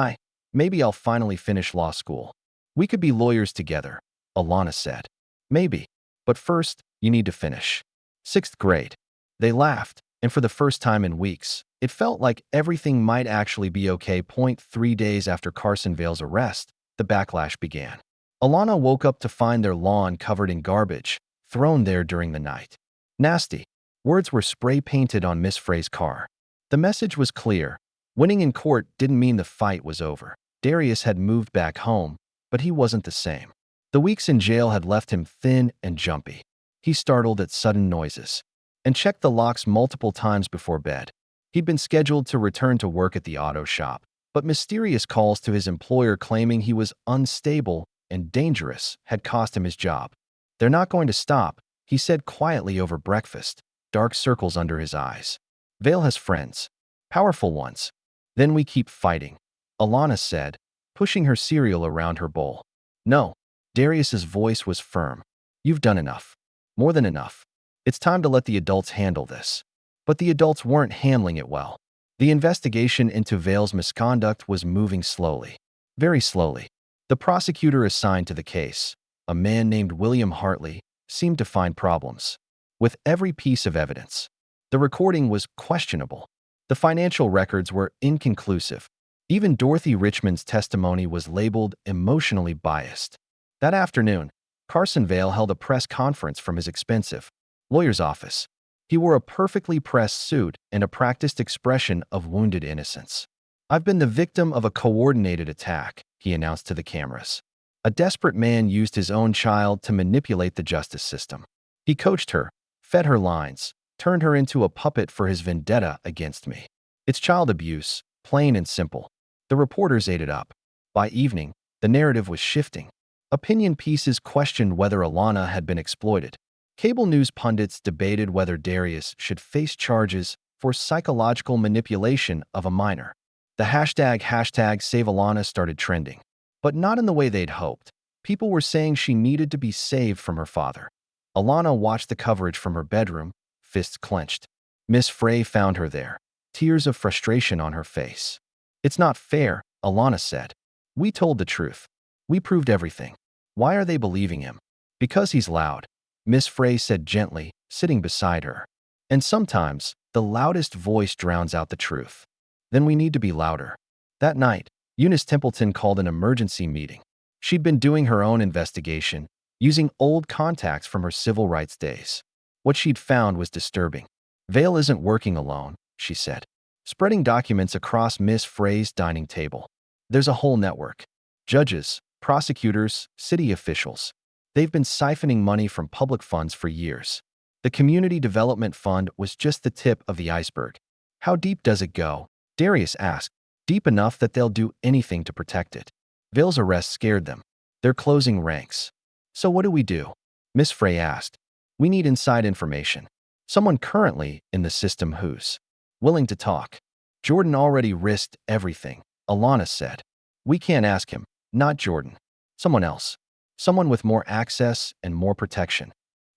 [SPEAKER 1] maybe I'll finally finish law school. We could be lawyers together, Alana said. Maybe. But first, you need to finish 6th grade. They laughed, and for the first time in weeks, it felt like everything might actually be okay. 3 days after Carson Vale's arrest, the backlash began. Alana woke up to find their lawn covered in garbage, thrown there during the night. Nasty. Words were spray-painted on Miss Frey's car. The message was clear. Winning in court didn't mean the fight was over. Darius had moved back home, but he wasn't the same. The weeks in jail had left him thin and jumpy. He startled at sudden noises and checked the locks multiple times before bed. He'd been scheduled to return to work at the auto shop, but mysterious calls to his employer claiming he was unstable and dangerous had cost him his job. They're not going to stop, he said quietly over breakfast, dark circles under his eyes. Vale has friends, powerful ones. Then we keep fighting, Alana said, pushing her cereal around her bowl. No, Darius's voice was firm. You've done enough. More than enough. It's time to let the adults handle this. But the adults weren't handling it well. The investigation into Vale's misconduct was moving slowly. Very slowly. The prosecutor assigned to the case, a man named William Hartley, seemed to find problems with every piece of evidence. The recording was questionable. The financial records were inconclusive. Even Dorothy Richmond's testimony was labeled emotionally biased. That afternoon, Carson Vale held a press conference from his expensive lawyer's office. He wore a perfectly pressed suit and a practiced expression of wounded innocence. I've been the victim of a coordinated attack, he announced to the cameras. A desperate man used his own child to manipulate the justice system. He coached her, fed her lines, turned her into a puppet for his vendetta against me. It's child abuse, plain and simple. The reporters ate it up. By evening, the narrative was shifting. Opinion pieces questioned whether Alana had been exploited. Cable news pundits debated whether Darius should face charges for psychological manipulation of a minor. The hashtag #SaveAlana started trending, but not in the way they'd hoped. People were saying she needed to be saved from her father. Alana watched the coverage from her bedroom, fists clenched. Miss Frey found her there, tears of frustration on her face. It's not fair, Alana said. We told the truth. We proved everything. Why are they believing him? Because he's loud, Miss Frey said gently, sitting beside her. And sometimes, the loudest voice drowns out the truth. Then we need to be louder. That night, Eunice Templeton called an emergency meeting. She'd been doing her own investigation, using old contacts from her civil rights days. What she'd found was disturbing. Vale isn't working alone, she said, spreading documents across Miss Frey's dining table. There's a whole network. Judges, prosecutors, city officials. They've been siphoning money from public funds for years. The Community Development Fund was just the tip of the iceberg. How deep does it go? Darius asked. Deep enough that they'll do anything to protect it. Vale's arrest scared them. They're closing ranks. So what do we do? Miss Frey asked. We need inside information. Someone currently in the system who's willing to talk. Jordan already risked everything, Alana said. We can't ask him. Not Jordan. Someone else. Someone with more access and more protection.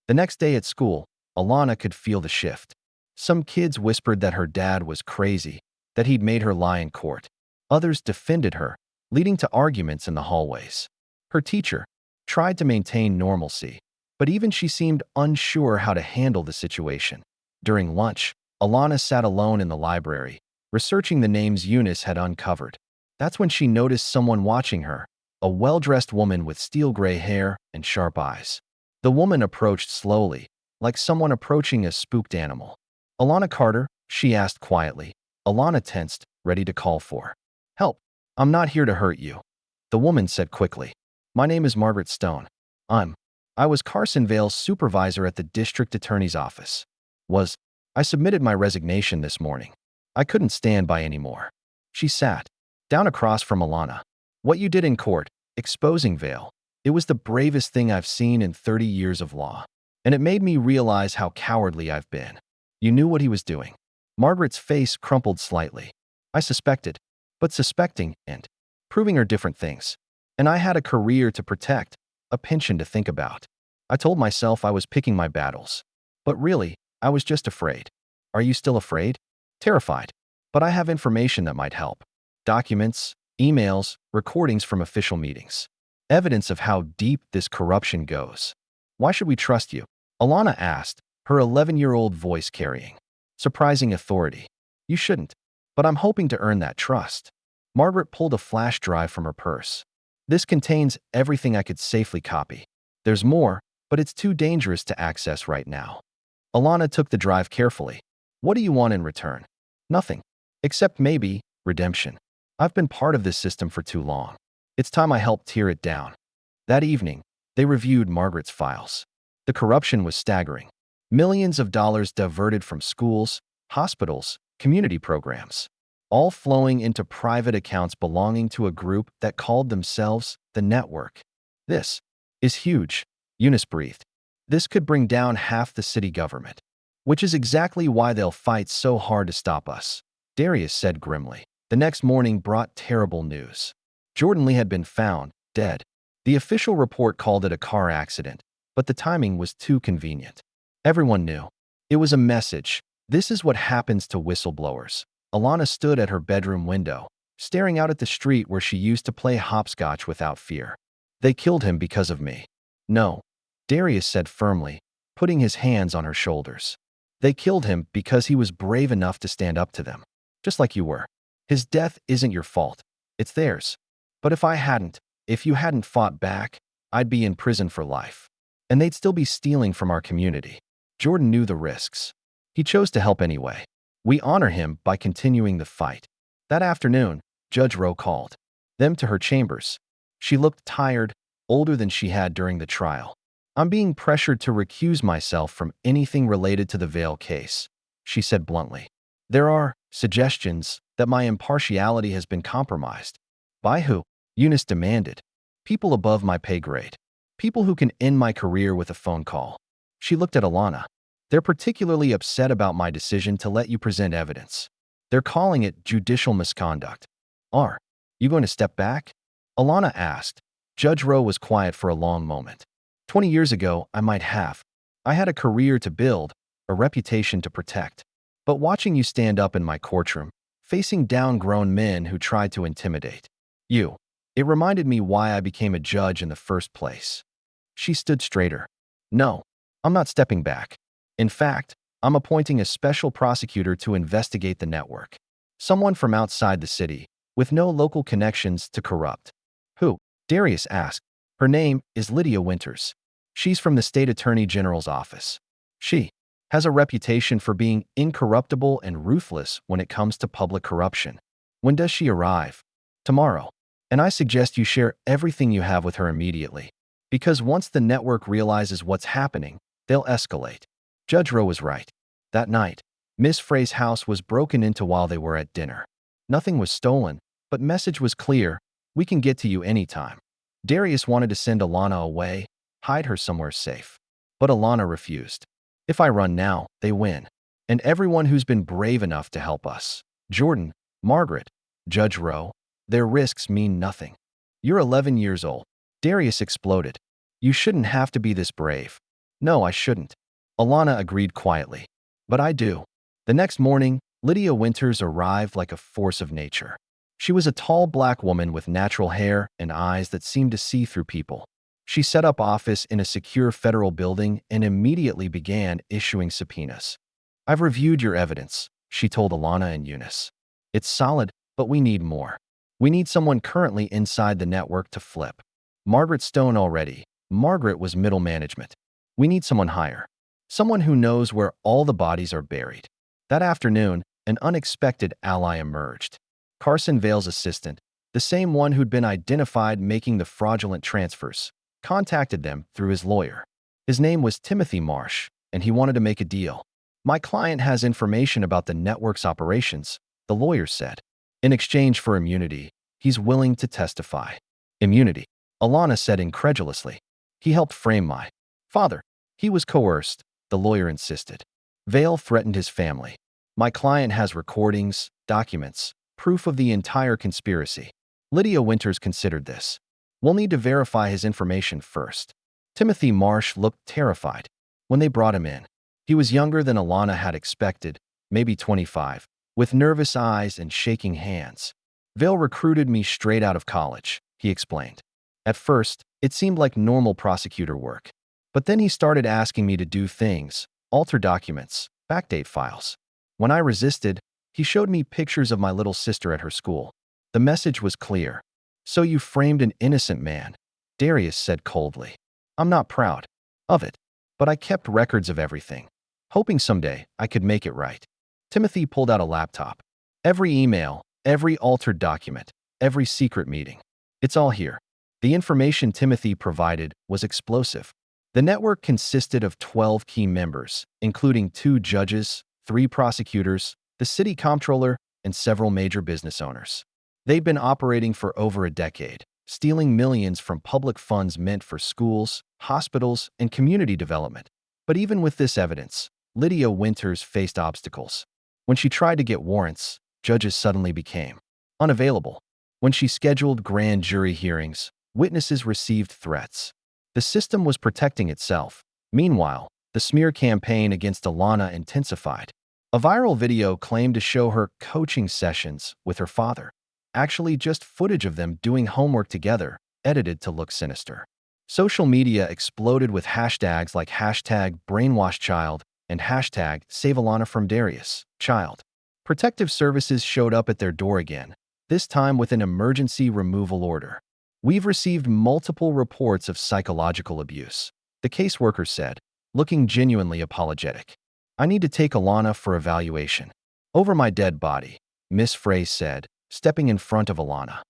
[SPEAKER 1] The next day at school, Alana could feel the shift. Some kids whispered that her dad was crazy, that he'd made her lie in court. Others defended her, leading to arguments in the hallways. Her teacher tried to maintain normalcy, but even she seemed unsure how to handle the situation. During lunch, Alana sat alone in the library, researching the names Eunice had uncovered. That's when she noticed someone watching her, a well-dressed woman with steel gray hair and sharp eyes. The woman approached slowly, like someone approaching a spooked animal. Alana Carter, she asked quietly. Alana tensed, ready to call for help. I'm not here to hurt you, the woman said quickly. My name is Margaret Stone. I was Carson Vale's supervisor at the district attorney's office. I submitted my resignation this morning. I couldn't stand by anymore. She sat down across from Alana. What you did in court, exposing Vale, it was the bravest thing I've seen in 30 years of law. And it made me realize how cowardly I've been. You knew what he was doing. Margaret's face crumpled slightly. I suspected, but suspecting and proving are different things. And I had a career to protect, a pension to think about. I told myself I was picking my battles. But really, I was just afraid. Are you still afraid? Terrified. But I have information that might help. Documents, emails, recordings from official meetings. Evidence of how deep this corruption goes. Why should we trust you? Alana asked, her 11-year-old voice carrying surprising authority. You shouldn't, but I'm hoping to earn that trust. Margaret pulled a flash drive from her purse. This contains everything I could safely copy. There's more, but it's too dangerous to access right now. Alana took the drive carefully. What do you want in return? Nothing. Except maybe redemption. I've been part of this system for too long. It's time I helped tear it down. That evening, they reviewed Margaret's files. The corruption was staggering. Millions of dollars diverted from schools, hospitals, community programs, all flowing into private accounts belonging to a group that called themselves the Network. This is huge, Eunice breathed. This could bring down half the city government, which is exactly why they'll fight so hard to stop us, Darius said grimly. The next morning brought terrible news. Jordan Lee had been found, dead. The official report called it a car accident, but the timing was too convenient. Everyone knew. It was a message. This is what happens to whistleblowers. Alana stood at her bedroom window, staring out at the street where she used to play hopscotch without fear. They killed him because of me. No, Darius said firmly, putting his hands on her shoulders. They killed him because he was brave enough to stand up to them, just like you were. His death isn't your fault. It's theirs. But if you hadn't fought back, I'd be in prison for life. And they'd still be stealing from our community. Jordan knew the risks. He chose to help anyway. We honor him by continuing the fight. That afternoon, Judge Rowe called them to her chambers. She looked tired, older than she had during the trial. I'm being pressured to recuse myself from anything related to the Vale case, she said bluntly. There are suggestions that my impartiality has been compromised. By who? Eunice demanded. People above my pay grade. People who can end my career with a phone call. She looked at Alana. They're particularly upset about my decision to let you present evidence. They're calling it judicial misconduct. Are you going to step back? Alana asked. Judge Rowe was quiet for a long moment. 20 years ago, I might have. I had a career to build, a reputation to protect. But watching you stand up in my courtroom, facing down grown men who tried to intimidate you, it reminded me why I became a judge in the first place. She stood straighter. No, I'm not stepping back. In fact, I'm appointing a special prosecutor to investigate the network. Someone from outside the city, with no local connections to corrupt. Who? Darius asked. Her name is Lydia Winters. She's from the state attorney general's office. She has a reputation for being incorruptible and ruthless when it comes to public corruption. When does she arrive? Tomorrow. And I suggest you share everything you have with her immediately. Because once the network realizes what's happening, they'll escalate. Judge Rowe was right. That night, Miss Frey's house was broken into while they were at dinner. Nothing was stolen, but message was clear: we can get to you anytime. Darius wanted to send Alana away, hide her somewhere safe. But Alana refused. If I run now, they win. And everyone who's been brave enough to help us. Jordan, Margaret, Judge Rowe, their risks mean nothing. You're 11 years old. Darius exploded. You shouldn't have to be this brave. No, I shouldn't. Alana agreed quietly. But I do. The next morning, Lydia Winters arrived like a force of nature. She was a tall black woman with natural hair and eyes that seemed to see through people. She set up office in a secure federal building and immediately began issuing subpoenas. I've reviewed your evidence, she told Alana and Eunice. It's solid, but we need more. We need someone currently inside the network to flip. Margaret Stone already. Margaret was middle management. We need someone higher. Someone who knows where all the bodies are buried. That afternoon, an unexpected ally emerged. Carson Vale's assistant, the same one who'd been identified making the fraudulent transfers, contacted them through his lawyer. His name was Timothy Marsh, and he wanted to make a deal. My client has information about the network's operations, the lawyer said. In exchange for immunity, he's willing to testify. Immunity, Alana said incredulously. He helped frame my father. He was coerced, the lawyer insisted. Vale threatened his family. My client has recordings, documents, proof of the entire conspiracy. Lydia Winters considered this. We'll need to verify his information first. Timothy Marsh looked terrified when they brought him in. He was younger than Alana had expected, maybe 25, with nervous eyes and shaking hands. Vale recruited me straight out of college, he explained. At first, it seemed like normal prosecutor work. But then he started asking me to do things, alter documents, backdate files. When I resisted, he showed me pictures of my little sister at her school. The message was clear. So you framed an innocent man, Darius said coldly. I'm not proud of it, but I kept records of everything, hoping someday I could make it right. Timothy pulled out a laptop. Every email, every altered document, every secret meeting. It's all here. The information Timothy provided was explosive. The network consisted of 12 key members, including 2 judges, 3 prosecutors, the city comptroller, and several major business owners. They'd been operating for over a decade, stealing millions from public funds meant for schools, hospitals, and community development. But even with this evidence, Lydia Winters faced obstacles. When she tried to get warrants, judges suddenly became unavailable. When she scheduled grand jury hearings, witnesses received threats. The system was protecting itself. Meanwhile, the smear campaign against Alana intensified. A viral video claimed to show her coaching sessions with her father. Actually, just footage of them doing homework together, edited to look sinister. Social media exploded with hashtags like #BrainwashChild and #SaveAlanaFromDarius, child. Protective services showed up at their door again, this time with an emergency removal order. We've received multiple reports of psychological abuse, the caseworker said, looking genuinely apologetic. I need to take Alana for evaluation. Over my dead body, Miss Frey said, stepping in front of Alana.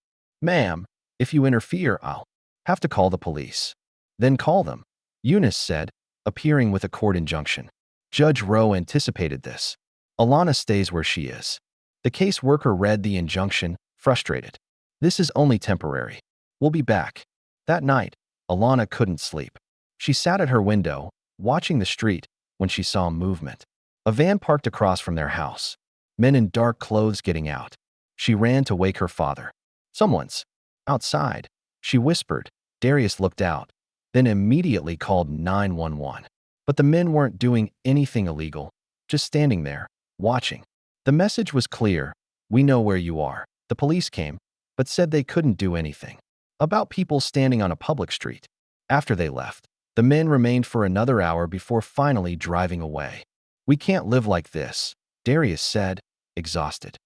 [SPEAKER 1] Ma'am, if you interfere, I'll have to call the police. Then call them, Eunice said, appearing with a court injunction. Judge Rowe anticipated this. Alana stays where she is. The caseworker read the injunction, frustrated. This is only temporary. We'll be back. That night, Alana couldn't sleep. She sat at her window, watching the street, when she saw movement. A van parked across from their house. Men in dark clothes getting out. She ran to wake her father. Someone's outside, she whispered. Darius looked out, then immediately called 911. But the men weren't doing anything illegal, just standing there, watching. The message was clear. We know where you are. The police came, but said they couldn't do anything about people standing on a public street. After they left, the men remained for another hour before finally driving away. We can't live like this, Darius said, exhausted.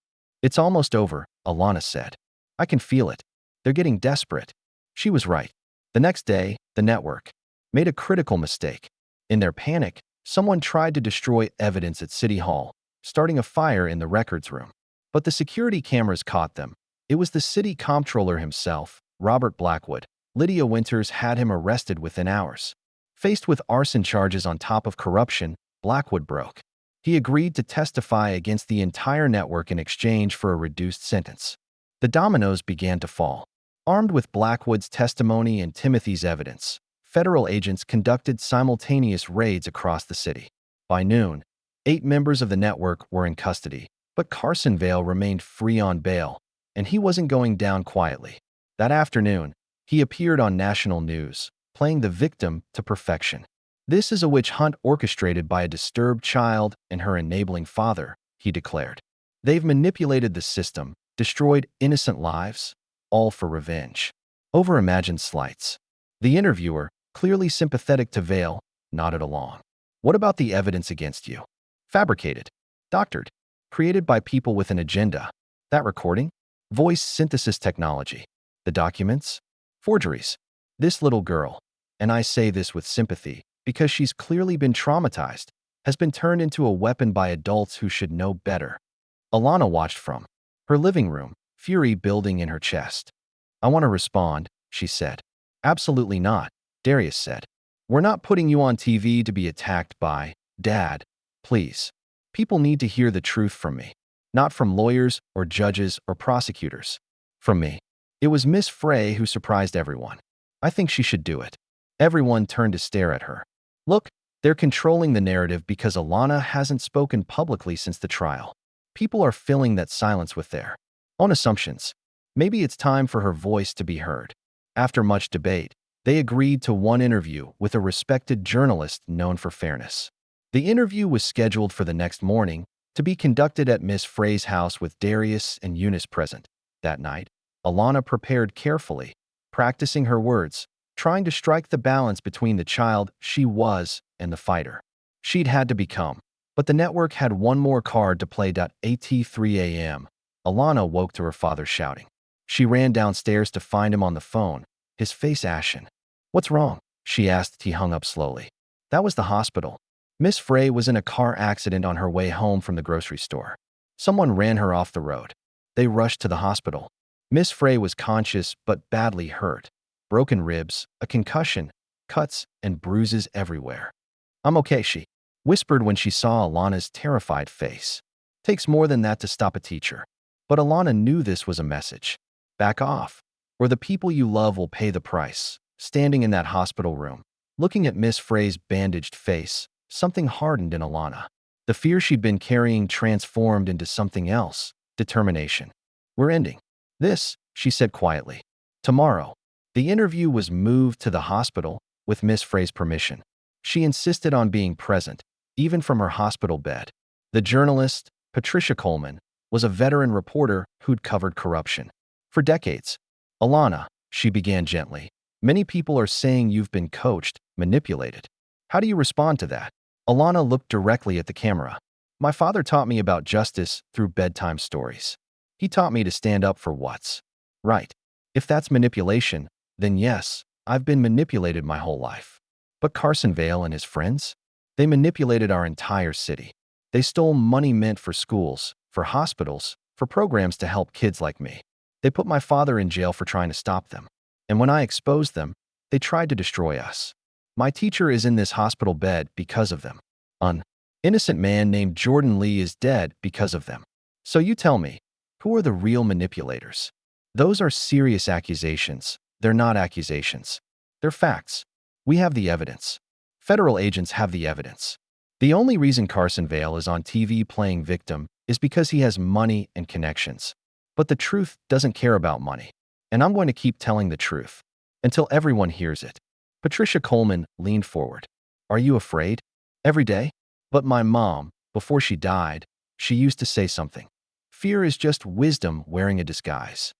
[SPEAKER 1] It's almost over, Alana said. I can feel it. They're getting desperate. She was right. The next day, the network made a critical mistake. In their panic, someone tried to destroy evidence at City Hall, starting a fire in the records room. But the security cameras caught them. It was the city comptroller himself, Robert Blackwood. Lydia Winters had him arrested within hours. Faced with arson charges on top of corruption, Blackwood broke. He agreed to testify against the entire network in exchange for a reduced sentence. The dominoes began to fall. Armed with Blackwood's testimony and Timothy's evidence, federal agents conducted simultaneous raids across the city. By noon, 8 members of the network were in custody, but Carson Vale remained free on bail, and he wasn't going down quietly. That afternoon, he appeared on national news, playing the victim to perfection. "This is a witch hunt orchestrated by a disturbed child and her enabling father," he declared. "They've manipulated the system, destroyed innocent lives, all for revenge." Over imagined slights. The interviewer, clearly sympathetic to Vale, nodded along. "What about the evidence against you? Fabricated, doctored, created by people with an agenda. That recording? Voice synthesis technology. The documents? Forgeries. This little girl, and I say this with sympathy because she's clearly been traumatized, has been turned into a weapon by adults who should know better." Alana watched from her living room, fury building in her chest. "I want to respond," she said. "Absolutely not," Darius said. "We're not putting you on TV to be attacked by Dad. Please. People need to hear the truth from me, not from lawyers or judges or prosecutors. From me." It was Miss Frey who surprised everyone. "I think she should do it." Everyone turned to stare at her. "Look, they're controlling the narrative because Alana hasn't spoken publicly since the trial. People are filling that silence with their own assumptions. Maybe it's time for her voice to be heard." After much debate, they agreed to one interview with a respected journalist known for fairness. The interview was scheduled for the next morning to be conducted at Miss Frey's house with Darius and Eunice present. That night, Alana prepared carefully, practicing her words, trying to strike the balance between the child she was and the fighter she'd had to become. But the network had one more card to play. At 3 a.m., Alana woke to her father shouting. She ran downstairs to find him on the phone, his face ashen. "What's wrong?" she asked. He hung up slowly. "That was the hospital. Miss Frey was in a car accident on her way home from the grocery store. Someone ran her off the road. They rushed to the hospital. Miss Frey was conscious but badly hurt. Broken ribs, a concussion, cuts, and bruises everywhere. I'm okay," she whispered when she saw Alana's terrified face. "Takes more than that to stop a teacher." But Alana knew this was a message. Back off, or the people you love will pay the price. Standing in that hospital room, looking at Miss Frey's bandaged face, something hardened in Alana. The fear she'd been carrying transformed into something else, determination. "We're ending this," she said quietly. "Tomorrow." The interview was moved to the hospital with Miss Frey's permission. She insisted on being present, even from her hospital bed. The journalist, Patricia Coleman, was a veteran reporter who'd covered corruption for decades. "Alana," she began gently, "many people are saying you've been coached, manipulated. How do you respond to that?" Alana looked directly at the camera. "My father taught me about justice through bedtime stories. He taught me to stand up for what's right. If that's manipulation, then yes, I've been manipulated my whole life. But Carson Vale and his friends? They manipulated our entire city. They stole money meant for schools, for hospitals, for programs to help kids like me. They put my father in jail for trying to stop them. And when I exposed them, they tried to destroy us. My teacher is in this hospital bed because of them. An innocent man named Jordan Lee is dead because of them. So you tell me, who are the real manipulators?" Those are serious accusations. They're not accusations. They're facts. We have the evidence. Federal agents have the evidence. The only reason Carson Vale is on TV playing victim is because he has money and connections. But the truth doesn't care about money. And I'm going to keep telling the truth until everyone hears it. Patricia Coleman leaned forward. "Are you afraid?" "Every day. But my mom, before she died, she used to say something. Fear is just wisdom wearing a disguise.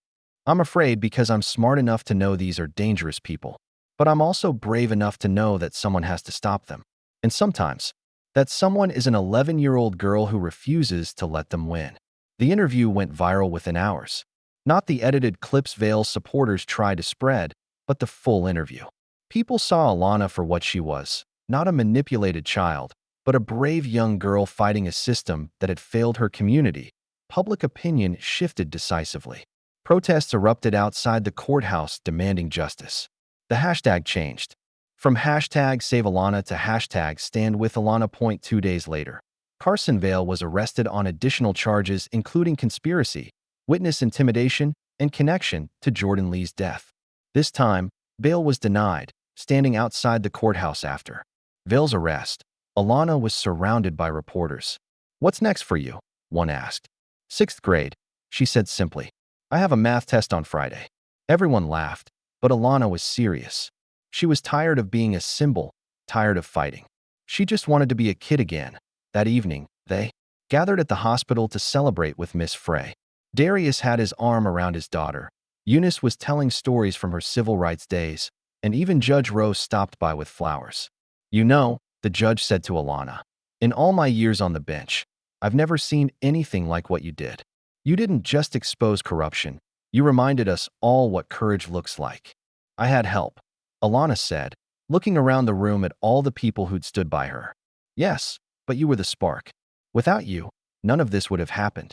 [SPEAKER 1] I'm afraid because I'm smart enough to know these are dangerous people. But I'm also brave enough to know that someone has to stop them. And sometimes, that someone is an 11-year-old girl who refuses to let them win." The interview went viral within hours. Not the edited clips Vale's supporters tried to spread, but the full interview. People saw Alana for what she was, not a manipulated child, but a brave young girl fighting a system that had failed her community. Public opinion shifted decisively. Protests erupted outside the courthouse demanding justice. The hashtag changed. From hashtag Save Alana to hashtag Stand With Alana. 2 days later, Carson Vale was arrested on additional charges including conspiracy, witness intimidation, and connection to Jordan Lee's death. This time, bail was denied, standing outside the courthouse after Vale's arrest. Alana was surrounded by reporters. "What's next for you?" one asked. "Sixth grade," she said simply. "I have a math test on Friday." Everyone laughed, but Alana was serious. She was tired of being a symbol, tired of fighting. She just wanted to be a kid again. That evening, they gathered at the hospital to celebrate with Miss Frey. Darius had his arm around his daughter. Eunice was telling stories from her civil rights days, and even Judge Rose stopped by with flowers. "You know," the judge said to Alana, "in all my years on the bench, I've never seen anything like what you did. You didn't just expose corruption. You reminded us all what courage looks like." "I had help," Alana said, looking around the room at all the people who'd stood by her. "Yes, but you were the spark. Without you, none of this would have happened."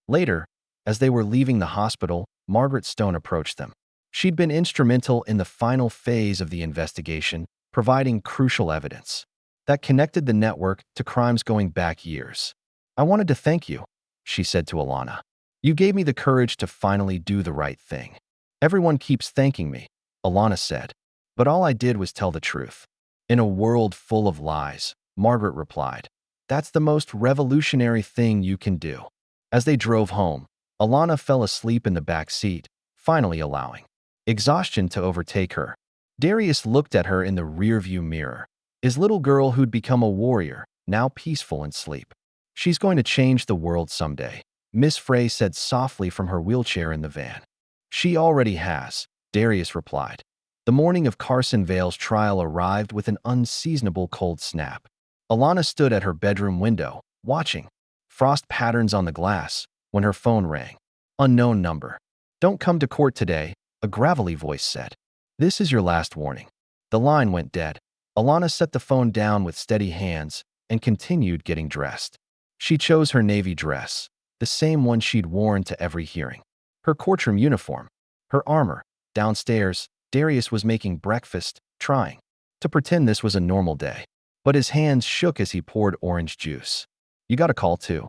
[SPEAKER 1] Later, as they were leaving the hospital, Margaret Stone approached them. She'd been instrumental in the final phase of the investigation, providing crucial evidence that connected the network to crimes going back years. "I wanted to thank you," she said to Alana. "You gave me the courage to finally do the right thing." "Everyone keeps thanking me," Alana said, "but all I did was tell the truth." "In a world full of lies," Margaret replied. "That's the most revolutionary thing you can do." As they drove home, Alana fell asleep in the back seat, finally allowing exhaustion to overtake her. Darius looked at her in the rearview mirror, his little girl who'd become a warrior, now peaceful in sleep. "She's going to change the world someday," Miss Frey said softly from her wheelchair in the van. "She already has," Darius replied. The morning of Carson Vale's trial arrived with an unseasonable cold snap. Alana stood at her bedroom window, watching frost patterns on the glass, when her phone rang. Unknown number. "Don't come to court today," a gravelly voice said. "This is your last warning." The line went dead. Alana set the phone down with steady hands and continued getting dressed. She chose her navy dress, the same one she'd worn to every hearing. Her courtroom uniform, her armor. Downstairs, Darius was making breakfast, trying to pretend this was a normal day. But his hands shook as he poured orange juice. "You got a call too?"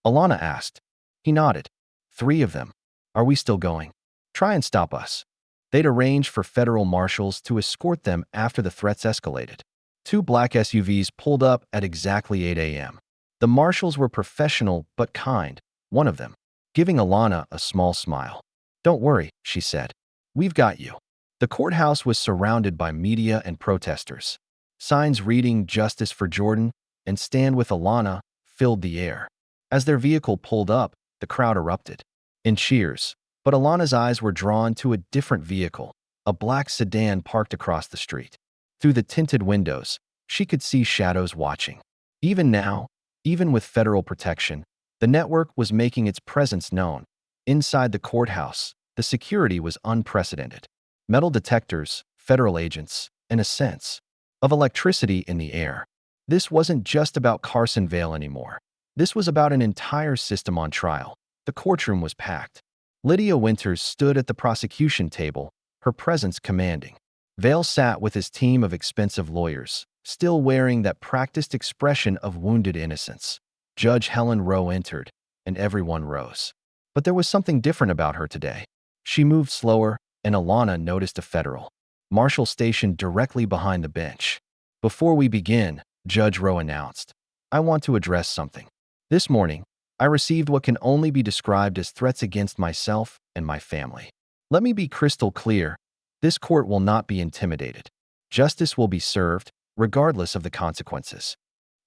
[SPEAKER 1] Alana asked. He nodded. "3 of them. Are we still going?" "Try and stop us." They'd arranged for federal marshals to escort them after the threats escalated. 2 black SUVs pulled up at exactly 8 a.m. The marshals were professional but kind, one of them giving Alana a small smile. "Don't worry," she said. "We've got you." The courthouse was surrounded by media and protesters. Signs reading "Justice for Jordan" and "Stand with Alana" filled the air. As their vehicle pulled up, the crowd erupted in cheers. But Alana's eyes were drawn to a different vehicle, a black sedan parked across the street. Through the tinted windows, she could see shadows watching. Even now, even with federal protection, the network was making its presence known. Inside the courthouse, the security was unprecedented. Metal detectors, federal agents, and a sense of electricity in the air. This wasn't just about Carson Vale anymore. This was about an entire system on trial. The courtroom was packed. Lydia Winters stood at the prosecution table, her presence commanding. Vale sat with his team of expensive lawyers, still wearing that practiced expression of wounded innocence. Judge Helen Rowe entered, and everyone rose. But there was something different about her today. She moved slower, and Alana noticed a federal marshal stationed directly behind the bench. "Before we begin," Judge Rowe announced, "I want to address something. This morning, I received what can only be described as threats against myself and my family. Let me be crystal clear. This court will not be intimidated. Justice will be served, regardless of the consequences."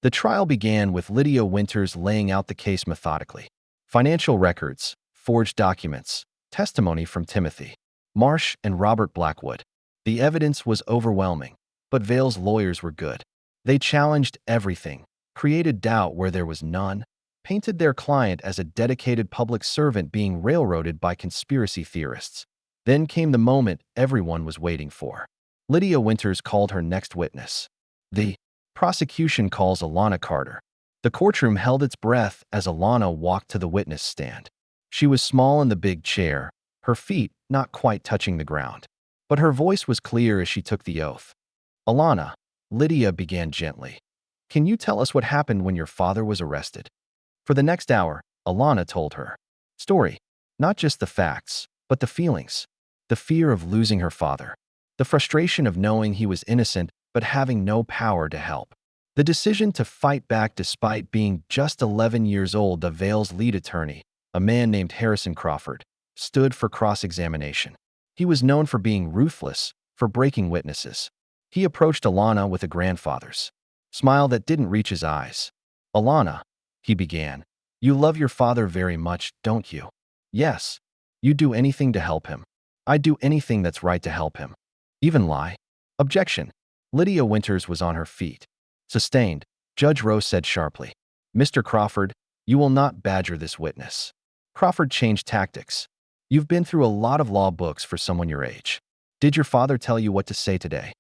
[SPEAKER 1] The trial began with Lydia Winters laying out the case methodically. Financial records, forged documents, testimony from Timothy Marsh and Robert Blackwood. The evidence was overwhelming, but Vale's lawyers were good. They challenged everything, created doubt where there was none, painted their client as a dedicated public servant being railroaded by conspiracy theorists. Then came the moment everyone was waiting for. Lydia Winters called her next witness. The prosecution calls Alana Carter. The courtroom held its breath as Alana walked to the witness stand. She was small in the big chair, her feet not quite touching the ground. But her voice was clear as she took the oath. Alana, Lydia began gently. Can you tell us what happened when your father was arrested? For the next hour, Alana told her story. Not just the facts, but the feelings. The fear of losing her father. The frustration of knowing he was innocent but having no power to help. The decision to fight back despite being just 11 years old. The Vale's lead attorney, a man named Harrison Crawford, stood for cross-examination. He was known for being ruthless, for breaking witnesses. He approached Alana with a grandfather's smile that didn't reach his eyes. Alana, he began, you love your father very much, don't you? Yes. You'd do anything to help him. I'd do anything that's right to help him. Even lie? Objection. Lydia Winters was on her feet. Sustained, Judge Rowe said sharply, Mr. Crawford, you will not badger this witness. Crawford changed tactics. You've been through a lot of law books for someone your age. Did your father tell you what to say today?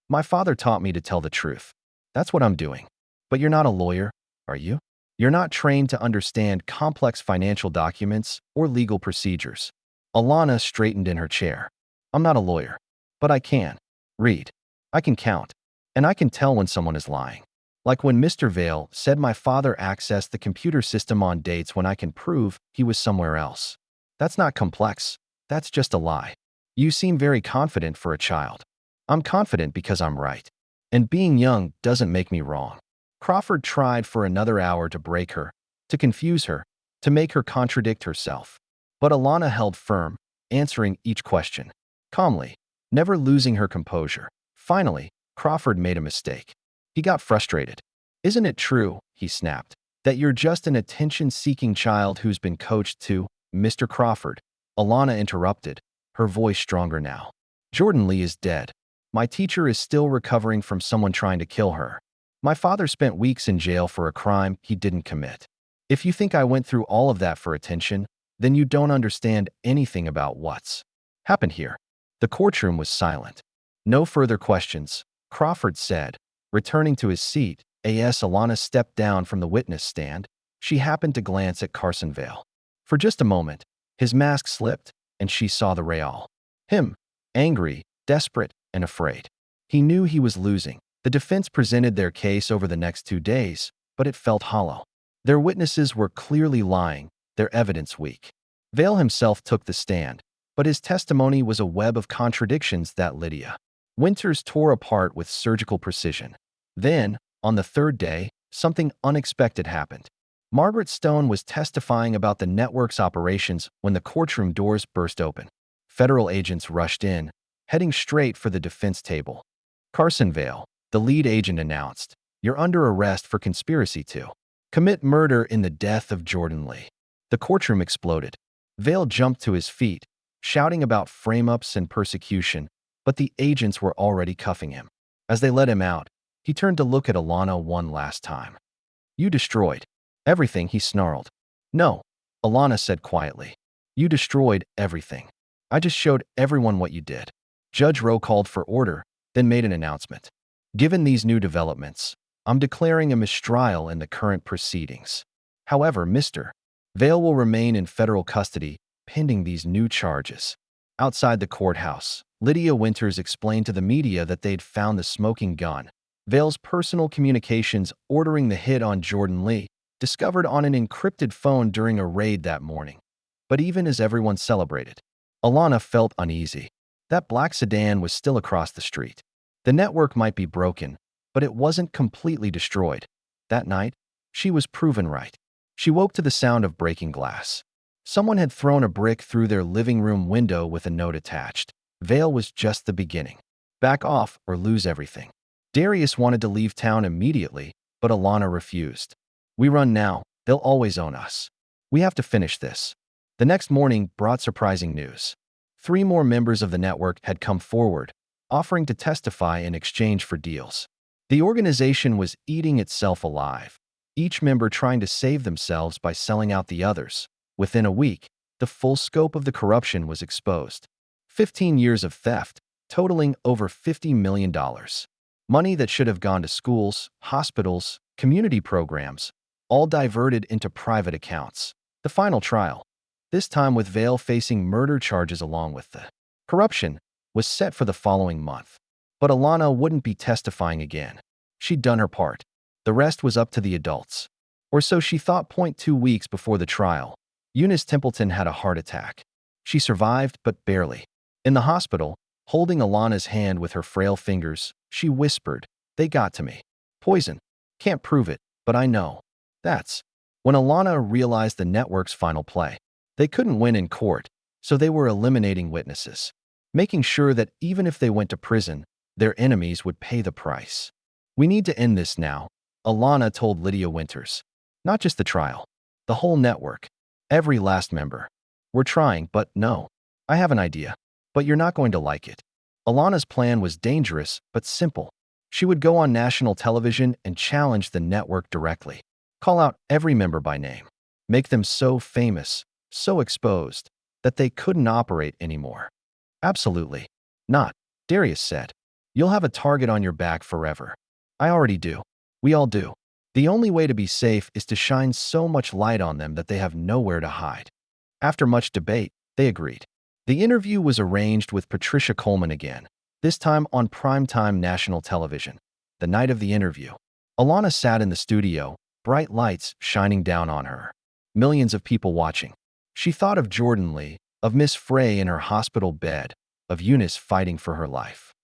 [SPEAKER 1] My father taught me to tell the truth. That's what I'm doing. But you're not a lawyer, are you? You're not trained to understand complex financial documents or legal procedures. Alana straightened in her chair. I'm not a lawyer, but I can read. I can count. And I can tell when someone is lying. Like when Mr. Vale said my father accessed the computer system on dates when I can prove he was somewhere else. That's not complex. That's just a lie. You seem very confident for a child. I'm confident because I'm right. And being young doesn't make me wrong. Crawford tried for another hour to break her, to confuse her, to make her contradict herself. But Alana held firm, answering each question calmly, never losing her composure. Finally, Crawford made a mistake. He got frustrated. Isn't it true, he snapped, that you're just an attention-seeking child who's been coached to, Mr. Crawford? Alana interrupted, her voice stronger now. Jordan Lee is dead. My teacher is still recovering from someone trying to kill her. My father spent weeks in jail for a crime he didn't commit. If you think I went through all of that for attention, then you don't understand anything about what's happened here. The courtroom was silent. No further questions, Crawford said, returning to his seat. As Alana stepped down from the witness stand, she happened to glance at Carson Vale. For just a moment, his mask slipped, and she saw the real him, angry, desperate, and afraid. He knew he was losing. The defense presented their case over the next 2 days, but it felt hollow. Their witnesses were clearly lying, their evidence weak. Vale himself took the stand, but his testimony was a web of contradictions that Lydia Winters tore apart with surgical precision. Then, on the third day, something unexpected happened. Margaret Stone was testifying about the network's operations when the courtroom doors burst open. Federal agents rushed in, heading straight for the defense table. Carson Vale, the lead agent, announced, "You're under arrest for conspiracy to commit murder in the death of Jordan Lee." The courtroom exploded. Vale jumped to his feet, shouting about frame-ups and persecution, but the agents were already cuffing him. As they let him out, he turned to look at Alana one last time. "You destroyed everything," he snarled. "No," Alana said quietly. "You destroyed everything. I just showed everyone what you did." Judge Rowe called for order, then made an announcement. "Given these new developments, I'm declaring a mistrial in the current proceedings. However, Mr. Vale will remain in federal custody pending these new charges." Outside the courthouse, Lydia Winters explained to the media that they'd found the smoking gun, Vale's personal communications ordering the hit on Jordan Lee, discovered on an encrypted phone during a raid that morning. But even as everyone celebrated, Alana felt uneasy. That black sedan was still across the street. The network might be broken, but it wasn't completely destroyed. That night, she was proven right. She woke to the sound of breaking glass. Someone had thrown a brick through their living room window with a note attached. Vale was just the beginning. Back off or lose everything. Darius wanted to leave town immediately, but Alana refused. "We run now, they'll always own us. We have to finish this." The next morning brought surprising news. 3 more members of the network had come forward, offering to testify in exchange for deals. The organization was eating itself alive, each member trying to save themselves by selling out the others. Within a week, the full scope of the corruption was exposed. 15 years of theft, totaling over $50 million. Money that should have gone to schools, hospitals, community programs, all diverted into private accounts. The final trial, this time with Vale facing murder charges along with the corruption, was set for the following month. But Alana wouldn't be testifying again. She'd done her part. The rest was up to the adults. Or so she thought. 2 weeks before the trial, Eunice Templeton had a heart attack. She survived, but barely. In the hospital, holding Alana's hand with her frail fingers, she whispered, "They got to me. Poison. Can't prove it, but I know." That's when Alana realized the network's final play. They couldn't win in court, so they were eliminating witnesses, making sure that even if they went to prison, their enemies would pay the price. "We need to end this now," Alana told Lydia Winters. "Not just the trial. The whole network. Every last member. We're trying, but no. I have an idea. But you're not going to like it." Alana's plan was dangerous, but simple. She would go on national television and challenge the network directly. Call out every member by name. Make them so famous, so exposed, that they couldn't operate anymore. "Absolutely not," Darius said. "You'll have a target on your back forever." "I already do. We all do. The only way to be safe is to shine so much light on them that they have nowhere to hide." After much debate, they agreed. The interview was arranged with Patricia Coleman again, this time on primetime national television. The night of the interview, Alana sat in the studio, bright lights shining down on her. Millions of people watching. She thought of Jordan Lee, of Miss Frey in her hospital bed, of Eunice fighting for her life.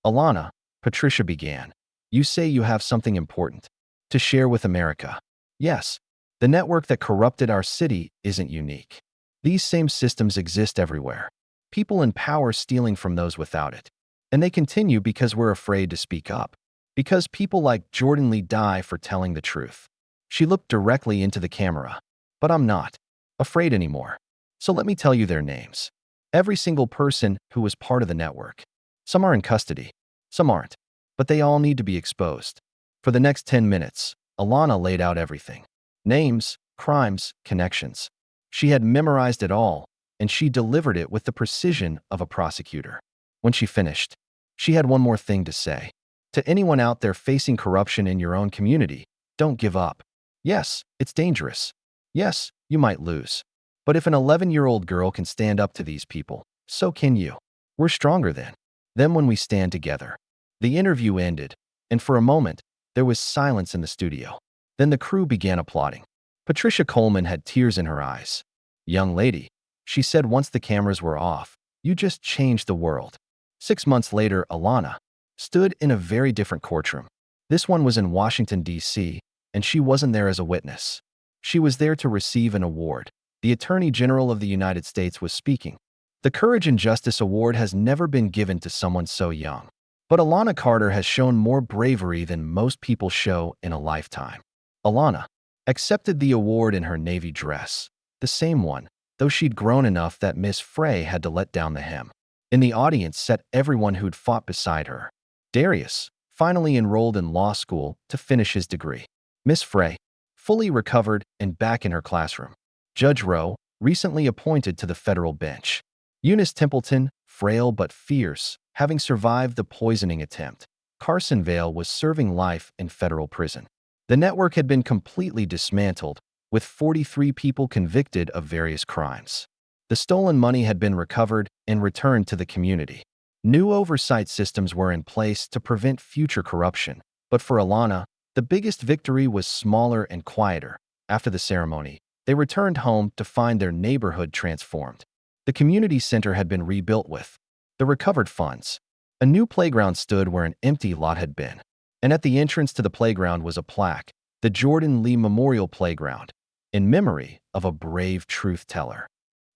[SPEAKER 1] "Alana," Patricia began, "you say you have something important to share with America." "Yes. The network that corrupted our city isn't unique. These same systems exist everywhere. People in power stealing from those without it. And they continue because we're afraid to speak up. Because people like Jordan Lee die for telling the truth." She looked directly into the camera. "But I'm not afraid anymore. So let me tell you their names. Every single person who was part of the network. Some are in custody. Some aren't. But they all need to be exposed." For the next 10 minutes, Alana laid out everything. Names, crimes, connections. She had memorized it all, and she delivered it with the precision of a prosecutor. When she finished, she had one more thing to say. "To anyone out there facing corruption in your own community, don't give up. Yes, it's dangerous. Yes, you might lose. But if an 11-year-old girl can stand up to these people, so can you. We're stronger than when we stand together." The interview ended, and for a moment, there was silence in the studio. Then the crew began applauding. Patricia Coleman had tears in her eyes. "Young lady," she said once the cameras were off, "you just changed the world." 6 months later, Alana stood in a very different courtroom. This one was in Washington, D.C., and she wasn't there as a witness. She was there to receive an award. The Attorney General of the United States was speaking. The Courage and Justice Award has never been given to someone so young. But Alana Carter has shown more bravery than most people show in a lifetime. Alana accepted the award in her navy dress, the same one, though she'd grown enough that Miss Frey had to let down the hem. In the audience sat everyone who'd fought beside her. Darius, finally enrolled in law school to finish his degree. Miss Frey, fully recovered and back in her classroom. Judge Rowe, recently appointed to the federal bench. Eunice Templeton, frail but fierce, having survived the poisoning attempt. Carson Vale was serving life in federal prison. The network had been completely dismantled, with 43 people convicted of various crimes. The stolen money had been recovered and returned to the community. New oversight systems were in place to prevent future corruption. But for Alana, the biggest victory was smaller and quieter. After the ceremony, they returned home to find their neighborhood transformed. The community center had been rebuilt with the recovered funds. A new playground stood where an empty lot had been. And at the entrance to the playground was a plaque, the Jordan Lee Memorial Playground, in memory of a brave truth teller.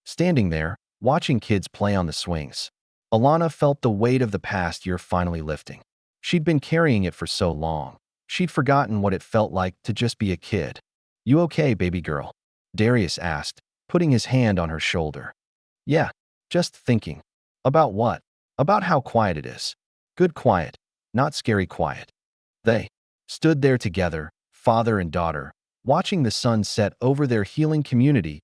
[SPEAKER 1] Standing there, watching kids play on the swings, Alana felt the weight of the past year finally lifting. She'd been carrying it for so long. She'd forgotten what it felt like to just be a kid. "You okay, baby girl?" Darius asked, putting his hand on her shoulder. "Yeah, just thinking." "About what?" "About how quiet it is. Good quiet, not scary quiet." They stood there together, father and daughter, watching the sun set over their healing community.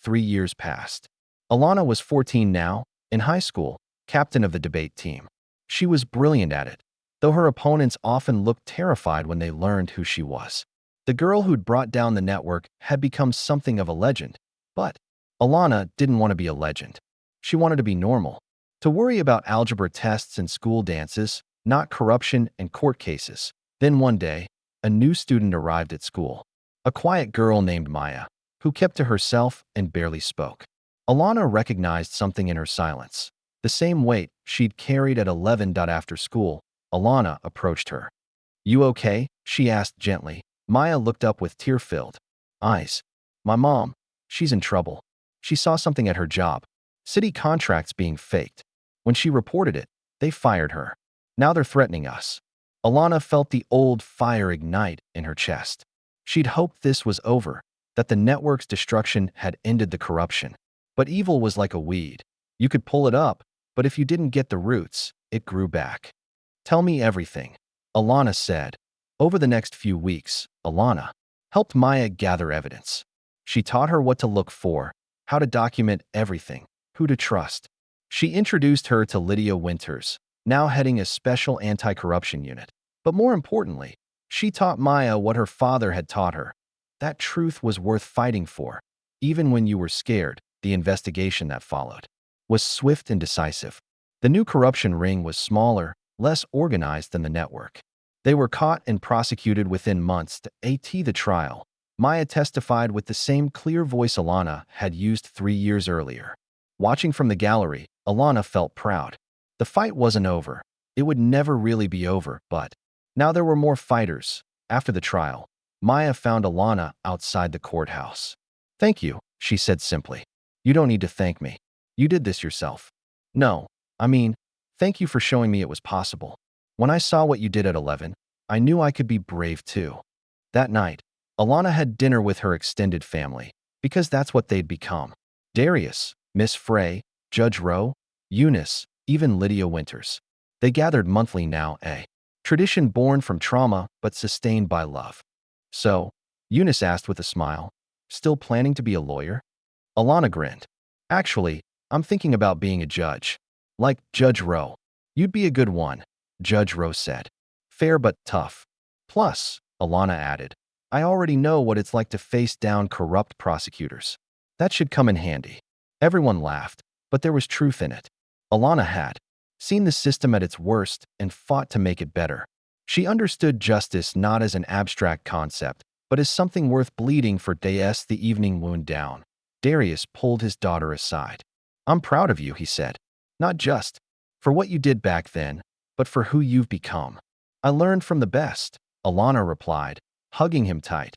[SPEAKER 1] 3 years passed. Alana was 14 now, in high school, captain of the debate team. She was brilliant at it, though her opponents often looked terrified when they learned who she was. The girl who'd brought down the network had become something of a legend. But Alana didn't want to be a legend. She wanted to be normal. To worry about algebra tests and school dances, not corruption and court cases. Then one day, a new student arrived at school. A quiet girl named Maya, who kept to herself and barely spoke. Alana recognized something in her silence. The same weight she'd carried at 11. After school, Alana approached her. "You okay?" she asked gently. Maya looked up with tear-filled eyes. "My mom, she's in trouble. She saw something at her job. City contracts being faked. When she reported it, they fired her. Now they're threatening us." Alana felt the old fire ignite in her chest. She'd hoped this was over, that the network's destruction had ended the corruption. But evil was like a weed. You could pull it up, but if you didn't get the roots, it grew back. "Tell me everything," Alana said. Over the next few weeks, Alana helped Maya gather evidence. She taught her what to look for, how to document everything, who to trust. She introduced her to Lydia Winters, now heading a special anti-corruption unit. But more importantly, she taught Maya what her father had taught her. That truth was worth fighting for. Even when you were scared, the investigation that followed was swift and decisive. The new corruption ring was smaller, less organized than the network. They were caught and prosecuted within months. The trial, Maya testified with the same clear voice Alana had used 3 years earlier. Watching from the gallery, Alana felt proud. The fight wasn't over. It would never really be over, but now there were more fighters. After the trial, Maya found Alana outside the courthouse. "Thank you," she said simply. "You don't need to thank me. You did this yourself." "No, I mean, thank you for showing me it was possible. When I saw what you did at 11, I knew I could be brave too." That night, Alana had dinner with her extended family, because that's what they'd become. Darius, Miss Frey, Judge Rowe, Eunice, even Lydia Winters. They gathered monthly now, a tradition born from trauma but sustained by love. "So," Eunice asked with a smile, "still planning to be a lawyer?" Alana grinned. "Actually, I'm thinking about being a judge. Like Judge Rowe." "You'd be a good one," Judge Rowe said. "Fair but tough. Plus," Alana added, "I already know what it's like to face down corrupt prosecutors. That should come in handy." Everyone laughed, but there was truth in it. Alana had seen the system at its worst and fought to make it better. She understood justice not as an abstract concept, but as something worth bleeding for. The evening wound down. Darius pulled his daughter aside. "I'm proud of you," he said. "Not just for what you did back then, but for who you've become." "I learned from the best," Alana replied, hugging him tight.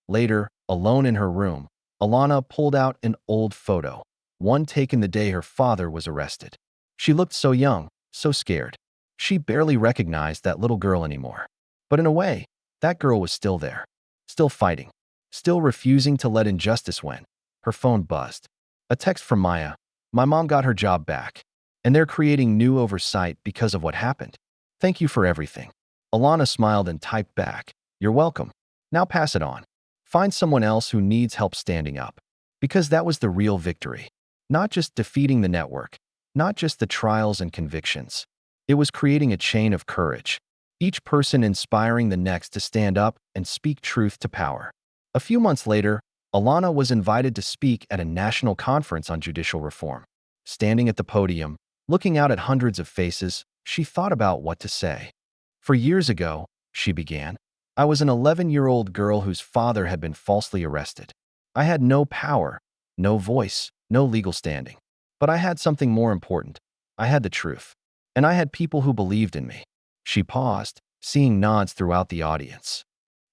[SPEAKER 1] Later, alone in her room, Alana pulled out an old photo, one taken the day her father was arrested. She looked so young, so scared. She barely recognized that little girl anymore. But in a way, that girl was still there, still fighting, still refusing to let injustice win. Her phone buzzed. A text from Maya. "My mom got her job back, and they're creating new oversight because of what happened. Thank you for everything." Alana smiled and typed back, "You're welcome. Now pass it on. Find someone else who needs help standing up." Because that was the real victory. Not just defeating the network, not just the trials and convictions. It was creating a chain of courage, each person inspiring the next to stand up and speak truth to power. A few months later, Alana was invited to speak at a national conference on judicial reform. Standing at the podium, looking out at hundreds of faces, she thought about what to say. "For years ago," she began, "I was an 11-year-old girl whose father had been falsely arrested. I had no power, no voice, no legal standing. But I had something more important. I had the truth. And I had people who believed in me." She paused, seeing nods throughout the audience.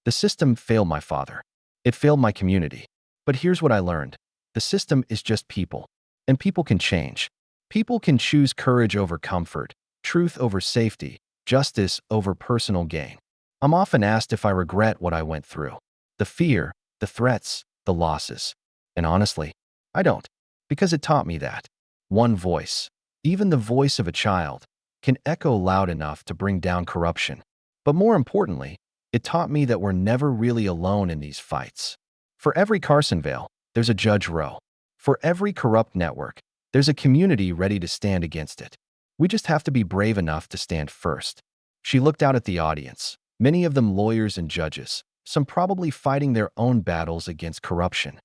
[SPEAKER 1] "The system failed my father. It failed my community. But here's what I learned. The system is just people. And people can change. People can choose courage over comfort, truth over safety, justice over personal gain." I'm often asked if I regret what I went through. The fear, the threats, the losses. And honestly, I don't. Because it taught me that one voice, even the voice of a child, can echo loud enough to bring down corruption. But more importantly, it taught me that we're never really alone in these fights. For every Carsonvale, there's a Judge Rowe. For every corrupt network, there's a community ready to stand against it. We just have to be brave enough to stand first. She looked out at the audience, many of them lawyers and judges, some probably fighting their own battles against corruption.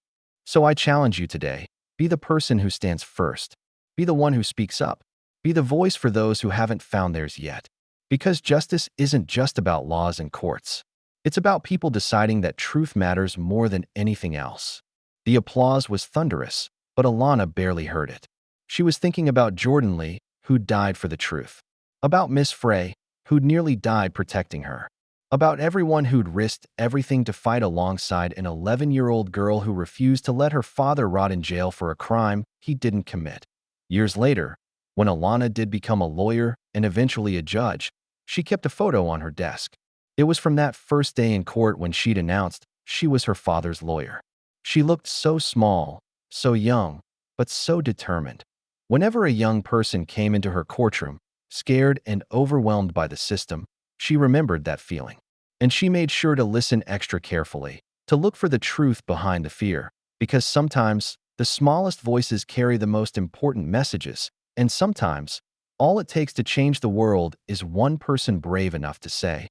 [SPEAKER 1] So I challenge you today, be the person who stands first. Be the one who speaks up. Be the voice for those who haven't found theirs yet. Because justice isn't just about laws and courts. It's about people deciding that truth matters more than anything else. The applause was thunderous, but Alana barely heard it. She was thinking about Jordan Lee, who died for the truth. About Miss Frey, who'd nearly died protecting her. About everyone who'd risked everything to fight alongside an 11-year-old girl who refused to let her father rot in jail for a crime he didn't commit. Years later, when Alana did become a lawyer and eventually a judge, she kept a photo on her desk. It was from that first day in court when she'd announced she was her father's lawyer. She looked so small, so young, but so determined. Whenever a young person came into her courtroom, scared and overwhelmed by the system, she remembered that feeling. And she made sure to listen extra carefully, to look for the truth behind the fear, because sometimes the smallest voices carry the most important messages, and sometimes all it takes to change the world is one person brave enough to say,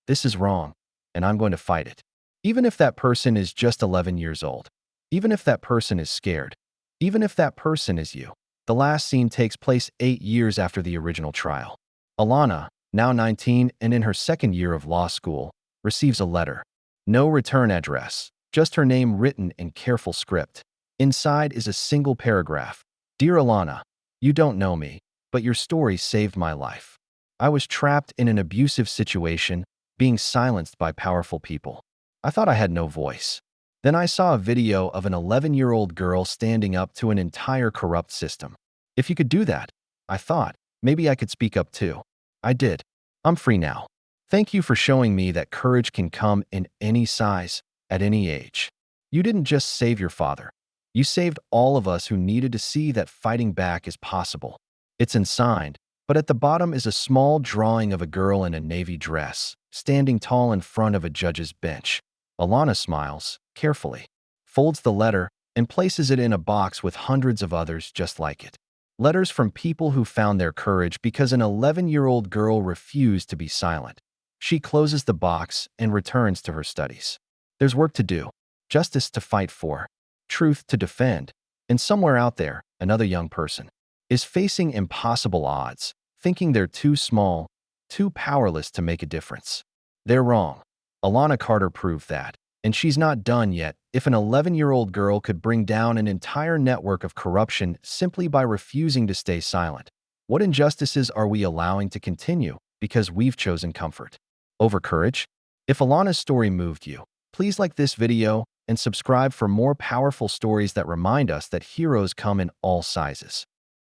[SPEAKER 1] "This is wrong, and I'm going to fight it." Even if that person is just 11 years old. Even if that person is scared. Even if that person is you. The last scene takes place 8 years after the original trial. Alana, now 19 and in her second year of law school, receives a letter. No return address, just her name written in careful script. Inside is a single paragraph. "Dear Alana, you don't know me, but your story saved my life. I was trapped in an abusive situation, being silenced by powerful people. I thought I had no voice. Then I saw a video of an 11-year-old girl standing up to an entire corrupt system. If you could do that, I thought, maybe I could speak up too. I did. I'm free now. Thank you for showing me that courage can come in any size, at any age. You didn't just save your father. You saved all of us who needed to see that fighting back is possible." It's unsigned, but at the bottom is a small drawing of a girl in a navy dress, standing tall in front of a judge's bench. Alana smiles, carefully, folds the letter, and places it in a box with hundreds of others just like it. Letters from people who found their courage because an 11-year-old girl refused to be silent. She closes the box and returns to her studies. There's work to do, justice to fight for, truth to defend, and somewhere out there, another young person is facing impossible odds, thinking they're too small, too powerless to make a difference. They're wrong. Alana Carter proved that, and she's not done yet. If an 11-year-old girl could bring down an entire network of corruption simply by refusing to stay silent, what injustices are we allowing to continue because we've chosen comfort over courage? If Alana's story moved you, please like this video and subscribe for more powerful stories that remind us that heroes come in all sizes.